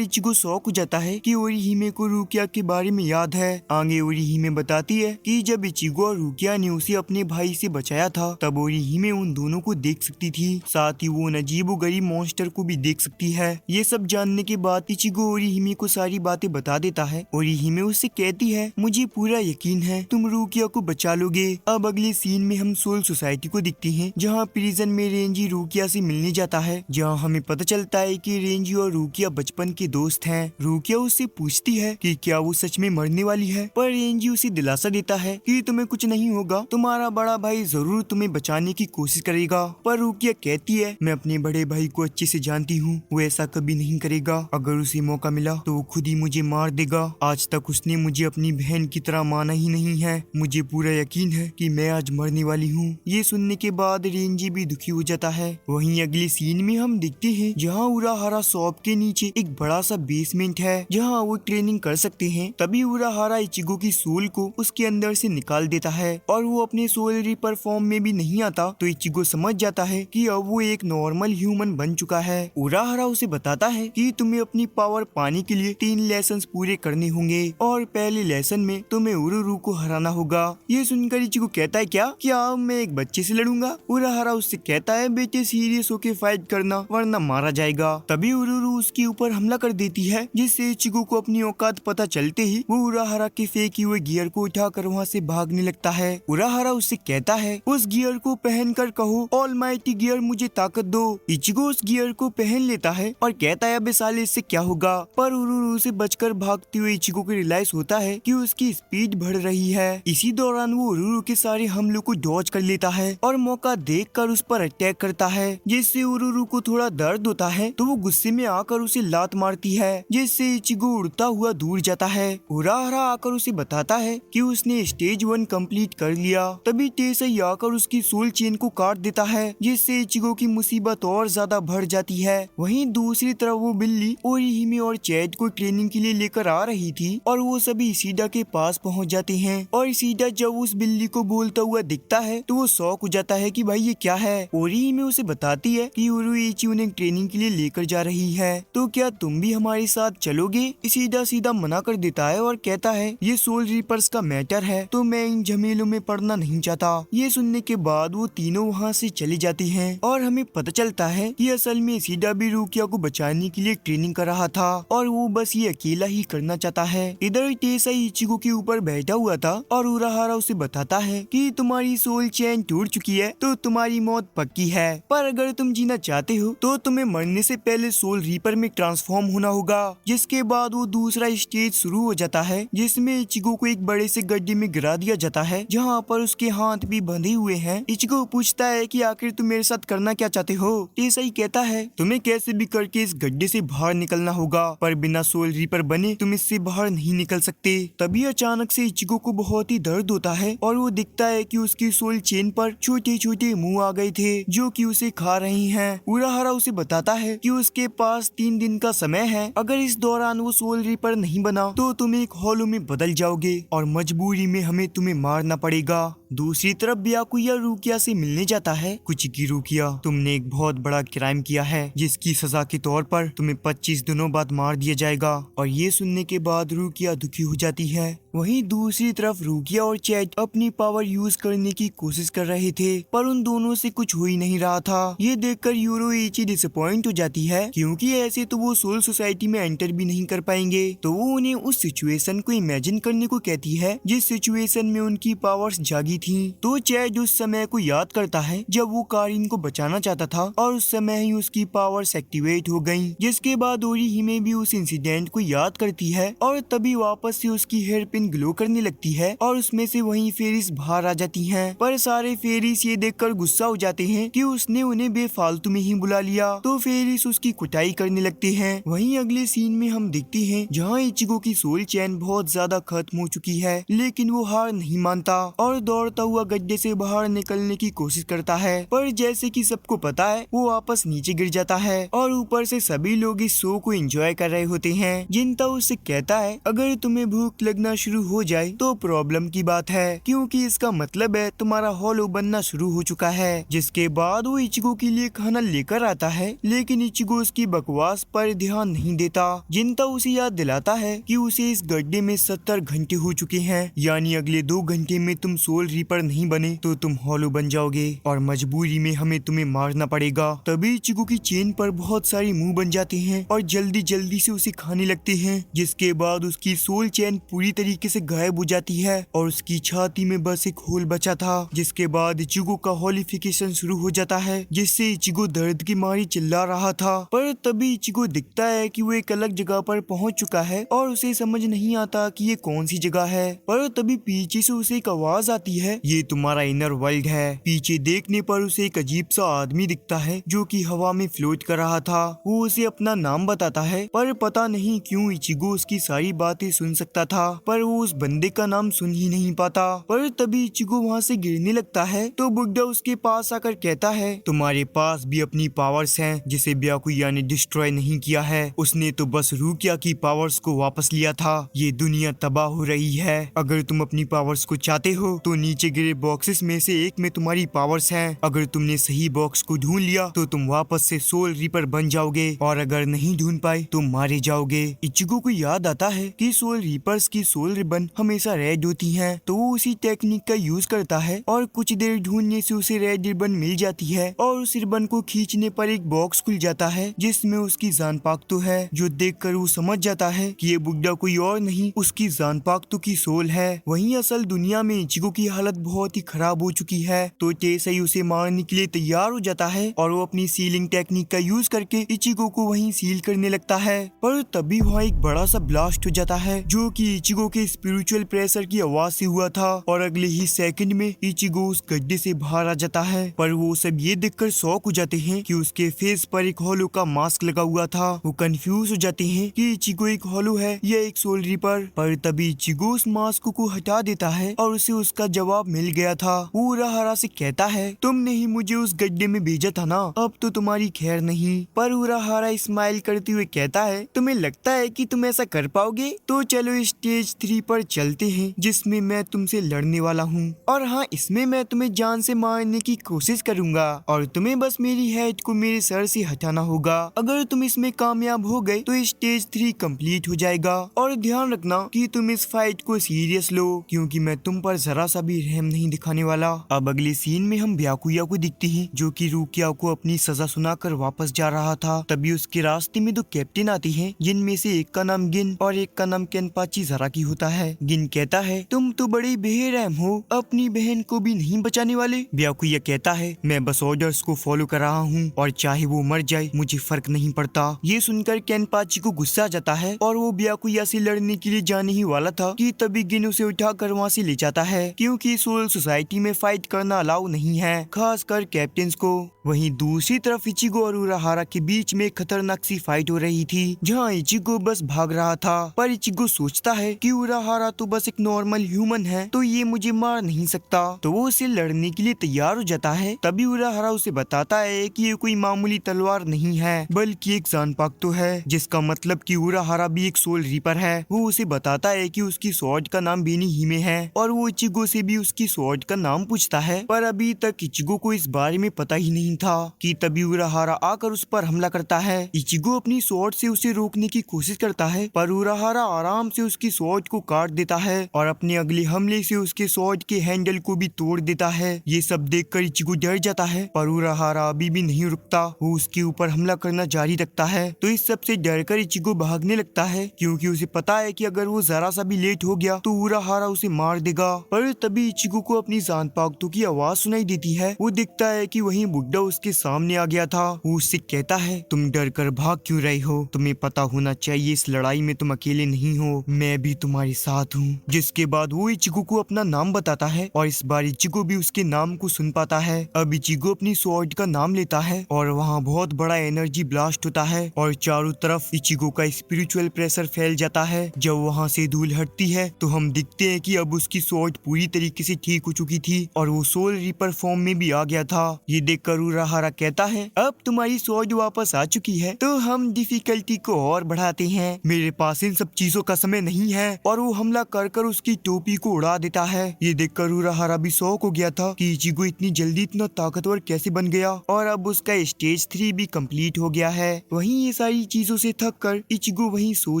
इचिगो शॉक हो जाता है कि ओरिहिमे को रुकिया के बारे में याद है। आगे ओरिहिमे बताती है कि जब इचिगो और रुकिया ने उसे अपने भाई से बचाया था तब ओरिहिमे उन दोनों को देख सकती थी, साथ ही वो अजीबोगरीब मॉन्स्टर को भी देख सकती है। ये सब जानने के बाद इचिगो ओरिहिमे को सारी बातें बता देता है। ओरिहिमे उससे कहती है, मुझे पूरा यकीन है तुम रुकिया को बचा लोगे। अब अगले सीन में हम सोल सोसाइटी को दिखते हैं जहाँ प्रिजन में रेंजी रुकिया से मिलने जाता है, जहाँ हमें पता चलता है कि रेंजी और रुकिया बचपन के दोस्त हैं। रुकिया उससे पूछती है कि क्या वो सच में मरने वाली है पर रेंजी उसे दिलासा देता है कि तुम्हें कुछ नहीं होगा, तुम्हारा बड़ा भाई जरूर तुम्हें बचाने की कोशिश करेगा। पर रुकिया कहती है, मैं अपने बड़े भाई को अच्छे से जानती हूँ, वो ऐसा कभी नहीं करेगा। अगर उसे मौका मिला तो वो खुद ही मुझे मार देगा। आज तक उसने मुझे अपनी बहन की तरह माना ही नहीं है। मुझे पूरा यकीन है कि मैं आज मरने वाली हूँ। ये सुनने के बाद रेंजी भी दुखी हो जाता है। वहीं अगले सीन में हम देखते हैं जहाँ उराहारा शॉप के नीचे एक बड़ा सा बेसमेंट है जहाँ वो ट्रेनिंग कर सकते हैं। तभी उराहारा इचिगो की सोल को उसके अंदर से निकाल देता है और वो अपने सोल रिपर फॉर्म में भी नहीं आता तो इचिगो समझ जाता है कि अब वो एक नॉर्मल ह्यूमन बन चुका है। उराहारा उसे बताता है कि तुम्हें अपनी पावर पाने के लिए 3 लेसन पूरे करने होंगे और पहले लेसन में तुम्हें उरुरु को हराना होगा। ये सुनकर इचिगो कहता है, क्या अब मैं एक बच्चे से लड़ूंगा? उराहारा उससे कहता है, बेटे सीरियस होके फाइट करना वरना मारा जाएगा। तभी उरुरु उसके ऊपर हमला कर देती है जिससे इचिगो को अपनी औकात पता चलते ही वो उराहारा के फेंके हुए गियर को उठाकर वहाँ से भागने लगता है। उराहारा उससे कहता है, उस गियर को पहनकर कहो, ऑलमाइटी गियर मुझे ताकत दो। इचिगो उस गियर को पहन लेता है और कहता है, अबे साले इससे क्या होगा? पर उरुरु से बचकर भागते हुए इचिगो को रियलाइज होता है कि उसकी स्पीड बढ़ रही है। इसी दौरान वो उरुरु के सारे हमलों को डॉज कर लेता है और मौका देखकर उस पर अटैक करता है जिससे उरुरु को थोड़ा दर्द होता है तो वो गुस्से में आकर उसे लात मारती है जिससे इचिगो उड़ता हुआ दूर जाता है। उराहारा आकर उसे बताता है कि उसने स्टेज 1 कंप्लीट कर लिया। तभी तभी तेसाई आकर उसकी सोल चेन को काट देता है, जिससे इचिगो की मुसीबत और ज्यादा बढ़ जाती है। वहीं दूसरी तरफ वो बिल्ली ओरिहिमे और चैड को ट्रेनिंग के लिए लेकर आ रही थी और वो सभी इशिदा के पास पहुंच जाते हैं। और इशिदा जब उस बिल्ली को बोलता हुआ दिखता है तो वो शॉक हो जाता है कि भाई ये क्या है। ओरिहिमे उसे बताती है कि योरुइची उन्हें ट्रेनिंग के लिए लेकर जा रही है, तो क्या तुम भी हमारे साथ चलोगे? इशिदा सीधा मना कर देता है और कहता है ये सोल रीपर्स का मैटर है, तो मैं इन झमेलों में पड़ना नहीं चाहता। ये सुनने के बाद वो तीनों वहाँ से चली जाती हैं और हमें पता चलता है कि असल में इशिदा भी रुकिया को बचाने के लिए ट्रेनिंग कर रहा था और वो बस ये अकेला ही करना चाहता है। इधर तेसाई इचिगो के ऊपर बैठा हुआ था और उराहारा उसे बताता है कि तुम्हारी सोल चेन टूट चुकी है तो तुम्हारी मौत पक्की है, पर अगर तुम जीना चाहते हो तो तुम्हें मरने से पहले सोल रीपर में ट्रांसफॉर्म होना होगा। जिसके बाद वो दूसरा स्टेज शुरू हो जाता है, जिसमें इचिगो को एक बड़े से गड्ढे में गिरा दिया जाता है जहाँ पर उसके हाथ भी बंधे हुए हैं। इचिगो पूछता है कि आखिर तुम मेरे साथ करना क्या चाहते हो? तेसाई कहता है तुम्हें कैसे भी करके इस गड्ढे से बाहर निकलना होगा, पर बिना सोल रीपर बने तुम इससे बाहर नहीं निकल सकते। तभी अचानक से इचिगो को बहुत ही दर्द होता है और वो दिखता है कि उसकी सोल चेन पर छोटे छोटे मुंह आ गए थे जो कि उसे खा रही हैं। उराहारा उसे बताता है कि उसके पास 3 दिन का समय है, अगर इस दौरान वो सोल रीपर नहीं बना तो तुम एक हॉलो में बदल जाओगे और मजबूरी में हमें तुम्हें मारना पड़ेगा। दूसरी तरफ ब्याकुया रुकिया से मिलने जाता है। कुछ की रुकिया, तुमने एक बहुत बड़ा क्राइम किया है जिसकी सजा के तौर पर तुम्हें 25 दिनों बाद मार दिया जाएगा। और ये सुनने के बाद रुकिया दुखी हो जाती है। वहीं दूसरी तरफ रुकिया और चैट अपनी पावर यूज करने की कोशिश कर रहे थे, पर उन दोनों से कुछ हो ही नहीं रहा था। ये देखकर योरुइची डिसअपॉइंट हो जाती है, क्योंकि ऐसे तो वो सोल सोसाइटी में एंटर भी नहीं कर पाएंगे। तो वो उन्हें उस सिचुएशन को इमेजिन करने को कहती है जिस सिचुएशन में उनकी पावर्स जागी थी। तो चैट उस समय को याद करता है जब वो कारिन को बचाना चाहता था और उस समय ही उसकी पावर्स एक्टिवेट हो गयी। जिसके बाद ओरिहिमे भी उस इंसिडेंट को याद करती है और तभी वापस से उसकी हेयर पिन ग्लो करने लगती है और उसमें से वही फेरिस बाहर आ जाती हैं। पर सारे फेरिस ये देखकर गुस्सा हो जाते हैं कि उसने उन्हें बेफालतू में ही बुला लिया, तो फेरिस उसकी कुटाई करने लगते हैं। वहीं अगले सीन में हम देखते हैं जहाँ इचिगो की सोल चैन बहुत ज्यादा खत्म हो चुकी है, लेकिन वो हार नहीं मानता और दौड़ता हुआ गड्ढे से बाहर निकलने की कोशिश करता है। पर जैसे कि सबको पता है वो वापस नीचे गिर जाता है और ऊपर से सभी लोग इस शो को एंजॉय कर रहे होते हैं। जिंता उससे कहता है अगर तुम्हें भूख लगना शुरू हो जाए तो प्रॉब्लम की बात है, क्योंकि इसका मतलब है तुम्हारा हॉलो बनना शुरू हो चुका है। जिसके बाद वो इचिगो के लिए खाना लेकर आता है, लेकिन इचिगो उसकी बकवास पर ध्यान नहीं देता। जिंता उसे याद दिलाता है कि उसे इस गड्ढे में 70 घंटे हो चुके हैं, यानी अगले 2 घंटे में तुम सोल रीपर नहीं बने तो तुम हॉलो बन जाओगे और मजबूरी में हमें तुम्हें मारना पड़ेगा। तभी इचिगो की चेन पर बहुत सारे मुंह बन जाते हैं और जल्दी जल्दी से उसे खाने लगते हैं। जिसके बाद उसकी सोल चेन पूरी तरीके से गायब हो जाती है और उसकी छाती में बस एक होल बचा था। जिसके बाद इचिगो का हॉलिफिकेशन शुरू हो जाता है, जिससे इचिगो दर्द की मारी चिल्ला रहा था। पर तभी इचिगो दिखता है कि वो एक अलग जगह पर पहुंच चुका है और उसे समझ नहीं आता कि ये कौन सी जगह है। पर तभी पीछे से उसे एक आवाज आती है, ये तुम्हारा इनर वर्ल्ड है। पीछे देखने पर उसे एक अजीब सा आदमी दिखता है जो कि हवा में फ्लोट कर रहा था। वो उसे अपना नाम बताता है, पर पता नहीं क्यों इचिगो उसकी सारी बातें सुन सकता था, पर वो उस बंदे का नाम सुन ही नहीं पाता। पर तभी इचिगो वहाँ से गिरने लगता है तो बुड्ढा उसके पास आकर कहता है तुम्हारे पास भी अपनी पावर्स हैं जिसे ब्याकुया ने डिस्ट्रॉय नहीं किया है, उसने तो बस रुकिया की पावर्स को वापस लिया था। ये दुनिया तबाह हो रही है, अगर तुम अपनी पावर्स को चाहते हो तो नीचे गिरे बॉक्सेस में से एक में तुम्हारी पावर्स हैं। अगर तुमने सही बॉक्स को ढूंढ लिया तो तुम वापस से सोल रीपर बन जाओगे और अगर नहीं ढूंढ पाए तो मारे जाओगे। इचिगो को याद आता है कि सोल रीपर्स की सोल रिबन हमेशा रेड होती हैं, तो वो उसी टेक्निक का यूज करता है और कुछ देर ढूंढने से उसे रेड रिबन मिल जाती है और उस रिबन को खींचने पर एक बॉक्स खुल जाता है जिसमें उसकी जान पाख्तो है, जो देखकर वो समझ जाता है कि ये बुड्ढा कोई और नहीं उसकी जान पाख्तो की सोल है। वहीं असल दुनिया में इचिगो की हालत बहुत ही खराब हो चुकी है, तो तेसाई उसे मारने के लिए तैयार हो जाता है और वो अपनी सीलिंग टेक्निक का यूज करके इचिगो को वहीं सील करने लगता है। पर तभी वहाँ एक बड़ा सा ब्लास्ट हो जाता है जो कि इचिगो के स्पिरिचुअल प्रेशर की आवाज से हुआ था और अगले ही सेकंड में इचिगो उस गड्ढे से बाहर आ जाता है। पर वो सब ये देखकर शॉक हो जाते हैं कि उसके फेस पर एक हॉलो का मास्क लगा हुआ था। वो कंफ्यूज हो जाते हैं कि इचिगो एक हॉलो है या एक सोल रीपर। पर तभी इचिगो उस मास्क को हटा देता है और उसे उसका जवाब जवाब मिल गया था। वो उराहारा से कहता है तुमने ही मुझे उस गड्ढे में भेजा था ना, अब तो तुम्हारी खैर नहीं। पर उराहारा स्माइल करते हुए कहता है तुम्हें लगता है कि तुम ऐसा कर पाओगे? तो चलो स्टेज 3 पर चलते हैं जिसमें मैं तुमसे लड़ने वाला हूँ। और हाँ, इसमें मैं तुम्हें जान से मारने की कोशिश करूंगा और तुम्हें बस मेरी हेड को मेरे सर से हटाना होगा। अगर तुम इसमें कामयाब हो गए तो स्टेज 3 कंप्लीट हो जाएगा। और ध्यान रखना कि तुम इस फाइट को सीरियस लो, क्योंकि मैं तुम पर जरा सा भी रहम नहीं दिखाने वाला। अब अगले सीन में हम ब्याकुया को दिखते हैं जो कि रुकिया को अपनी सजा सुनाकर वापस जा रहा था। तभी उसके रास्ते में दो कैप्टन आते हैं जिनमें से एक का नाम गिन और एक का नाम केनपाची ज़राकी होता है। गिन कहता है तुम तो बड़े बेरहम हो, अपनी बहन को भी नहीं बचाने वाले। ब्याकुया कहता है मैं बस ऑर्डर्स को फॉलो कर रहा हूँ और चाहे वो मर जाए मुझे फर्क नहीं पड़ता। ये सुनकर केनपाची को गुस्सा आ जाता है और वो ब्याकुया से लड़ने के लिए जाने ही वाला था कि तभी गिन उसे उठाकर वहाँ से ले जाता है, क्योंकि सोल सोसाइटी में फाइट करना अलाउ नहीं है, खासकर कैप्टन्स को। वहीं दूसरी तरफ इचिगो और उराहारा के बीच में खतरनाक सी फाइट हो रही थी जहाँ इचिगो बस भाग रहा था। पर इचिगो सोचता है कि उराहारा तो बस एक नॉर्मल ह्यूमन है तो ये मुझे मार नहीं सकता, तो वो उसे लड़ने के लिए तैयार हो जाता है। तभी उराहारा उसे बताता है कि ये कोई मामूली तलवार नहीं है बल्कि एक जानपाक्तो है, जिसका मतलब कि उराहारा भी एक सोल रीपर है। वो उसे बताता है कि उसकी स्वॉर्ड का नाम बेनी हिमे है और वो इचिगो से भी उसकी स्वॉर्ड का नाम पूछता है, पर अभी तक इचिगो को इस बारे में पता ही नहीं था कि तभी उराहारा आकर उस पर हमला करता है। इचिगो अपनी स्वॉर्ड से उसे रोकने की कोशिश करता है पर उराहारा आराम से उसकी स्वॉर्ड को काट देता है और अपने अगले हमले से उसके स्वॉर्ड के हैंडल को भी तोड़ देता है। ये सब देखकर इचिगो डर जाता है पर उराहारा अभी भी नहीं रुकता, वो उसके ऊपर हमला करना जारी रखता है। तो इस सब से डरकर इचिगो भागने लगता है क्योंकि उसे पता है कि अगर वो जरा सा भी लेट हो गया तो उराहारा उसे मार देगा। पर तभी इचिगो को अपनी जानपाक्तो की आवाज सुनाई देती है। वो दिखता है कि वही बुड्ढा उसके सामने आ गया था। वो उससे कहता है तुम डर कर भाग क्यों रहे हो? तुम्हें पता होना चाहिए इस लड़ाई में तुम अकेले नहीं हो, मैं भी तुम्हारे साथ हूँ। जिसके बाद वो इचिगो को अपना नाम बताता है और इस बार इचिगो भी उसके नाम को सुन पाता है। अब इचिगो अपनी स्वॉर्ड का नाम लेता है और वहाँ बहुत बड़ा एनर्जी ब्लास्ट होता है और चारों तरफ इचिगो का स्पिरिचुअल प्रेशर फैल जाता है। जब वहाँ से धूल हटती है तो हम दिखते हैं कि अब उसकी स्वॉर्ड पूरी तरीके से ठीक हो चुकी थी और वो सोल रीपर फॉर्म में भी आ गया था। ये देखकर उराहारा कहता है अब तुम्हारी स्वॉर्ड वापस आ चुकी है तो हम डिफिकल्टी को और बढ़ाते हैं, मेरे पास इन सब चीजों का समय नहीं है। और वो हमला कर कर उसकी टोपी को उड़ा देता है। ये देखकर उराहारा भी शॉक हो गया था कि इचिगो इतनी जल्दी इतना ताकतवर कैसे बन गया और अब उसका स्टेज 3 भी कंप्लीट हो गया है। वहीं ये सारी चीजों से थक कर इचिगो वहीं सो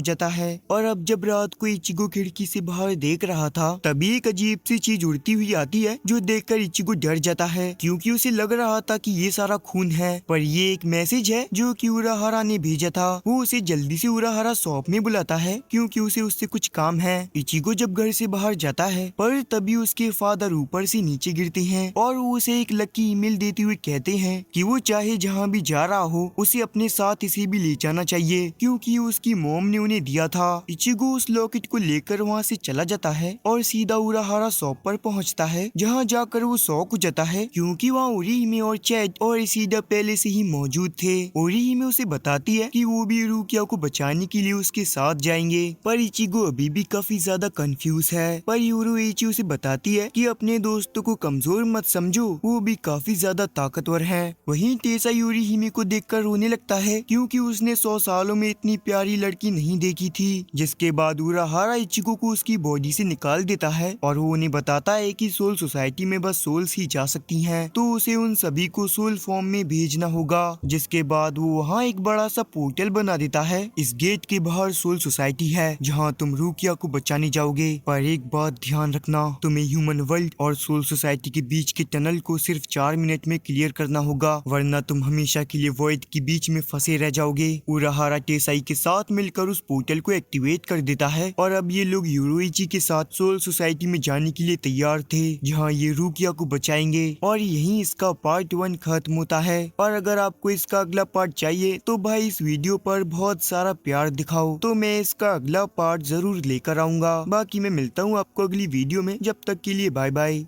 जाता है। और अब जब रात को इचिगो खिड़की से बाहर देख रहा था तभी एक अजीब सी चीज उड़ती हुई आती है जो देखकर इचिगो डर जाता है क्योंकि उसे लग रहा था कि ये सारा खून है, पर ये एक मैसेज है जो कि उराहारा ने भेजा था। वो उसे जल्दी से उराहारा शॉप में बुलाता है क्योंकि उसे उससे कुछ काम है। इचिगो जब घर से बाहर जाता है पर तभी उसके फादर ऊपर से नीचे गिरते हैं और वो उसे एक लकी ईमेल देते हुए कहते हैं कि वो चाहे जहाँ भी जा रहा हो उसे अपने साथ इसे भी ले जाना चाहिए क्योंकि उसकी मोम ने उन्हें दिया था। इचिगो उस लॉकेट को लेकर वहाँ से चला जाता है और सीधा उराहारा शॉप पर पहुँचता है जहाँ जाकर वो शॉक हो जाता है क्योंकि वहाँ ओरिहिमे और चैट और इसिडा पहले से ही मौजूद थे। ओरिहिमे उसे बताती है कि वो भी रुकिया को बचाने के लिए उसके साथ जाएंगे, पर इचिगो अभी भी काफी ज्यादा कंफ्यूज है। पर योरुइची उसे बताती है कि अपने दोस्तों को कमजोर मत समझो, वो भी काफी ज्यादा ताकतवर है। वहीं टेसा योरिहिमे को देखकर रोने लगता है क्योंकि उसने 100 सालों में इतनी प्यारी लड़की नहीं देखी थी। जिसके बाद उराहारा इचिगो को उसकी बॉडी से निकाल देता है और वो उन्हें बताता है कि सोल सोसाइटी में बस सोल्स ही जा सकती हैं, तो उसे उन सभी को सोल फॉर्म में भेजना होगा। जिसके बाद वो वहाँ एक बड़ा सा पोर्टल बना देता है। इस गेट के बाहर सोल सोसाइटी है जहाँ तुम रुकिया को बचाने जाओगे, पर एक बात ध्यान रखना, तुम्हें ह्यूमन वर्ल्ड और सोल सोसाइटी के बीच के टनल को सिर्फ 4 मिनट में क्लियर करना होगा, वरना तुम हमेशा के लिए वॉइड के बीच में फंसे रह जाओगे। उराहारा टेसाई के साथ मिलकर उस पोर्टल को एक्टिवेट कर देता है और अब ये लोग योरुइची के साथ सोल सोसाइटी में जाने के लिए तैयार थे जहाँ ये रुकिया को बचाएंगे। और यहीं इसका पार्ट 1 खत्म होता है। और अगर आपको इसका अगला पार्ट चाहिए तो भाई इस वीडियो पर बहुत सारा प्यार दिखाओ, तो मैं इसका अगला पार्ट जरूर लेकर आऊंगा। बाकी मैं मिलता हूँ आपको अगली वीडियो में, जब तक के लिए बाय बाय।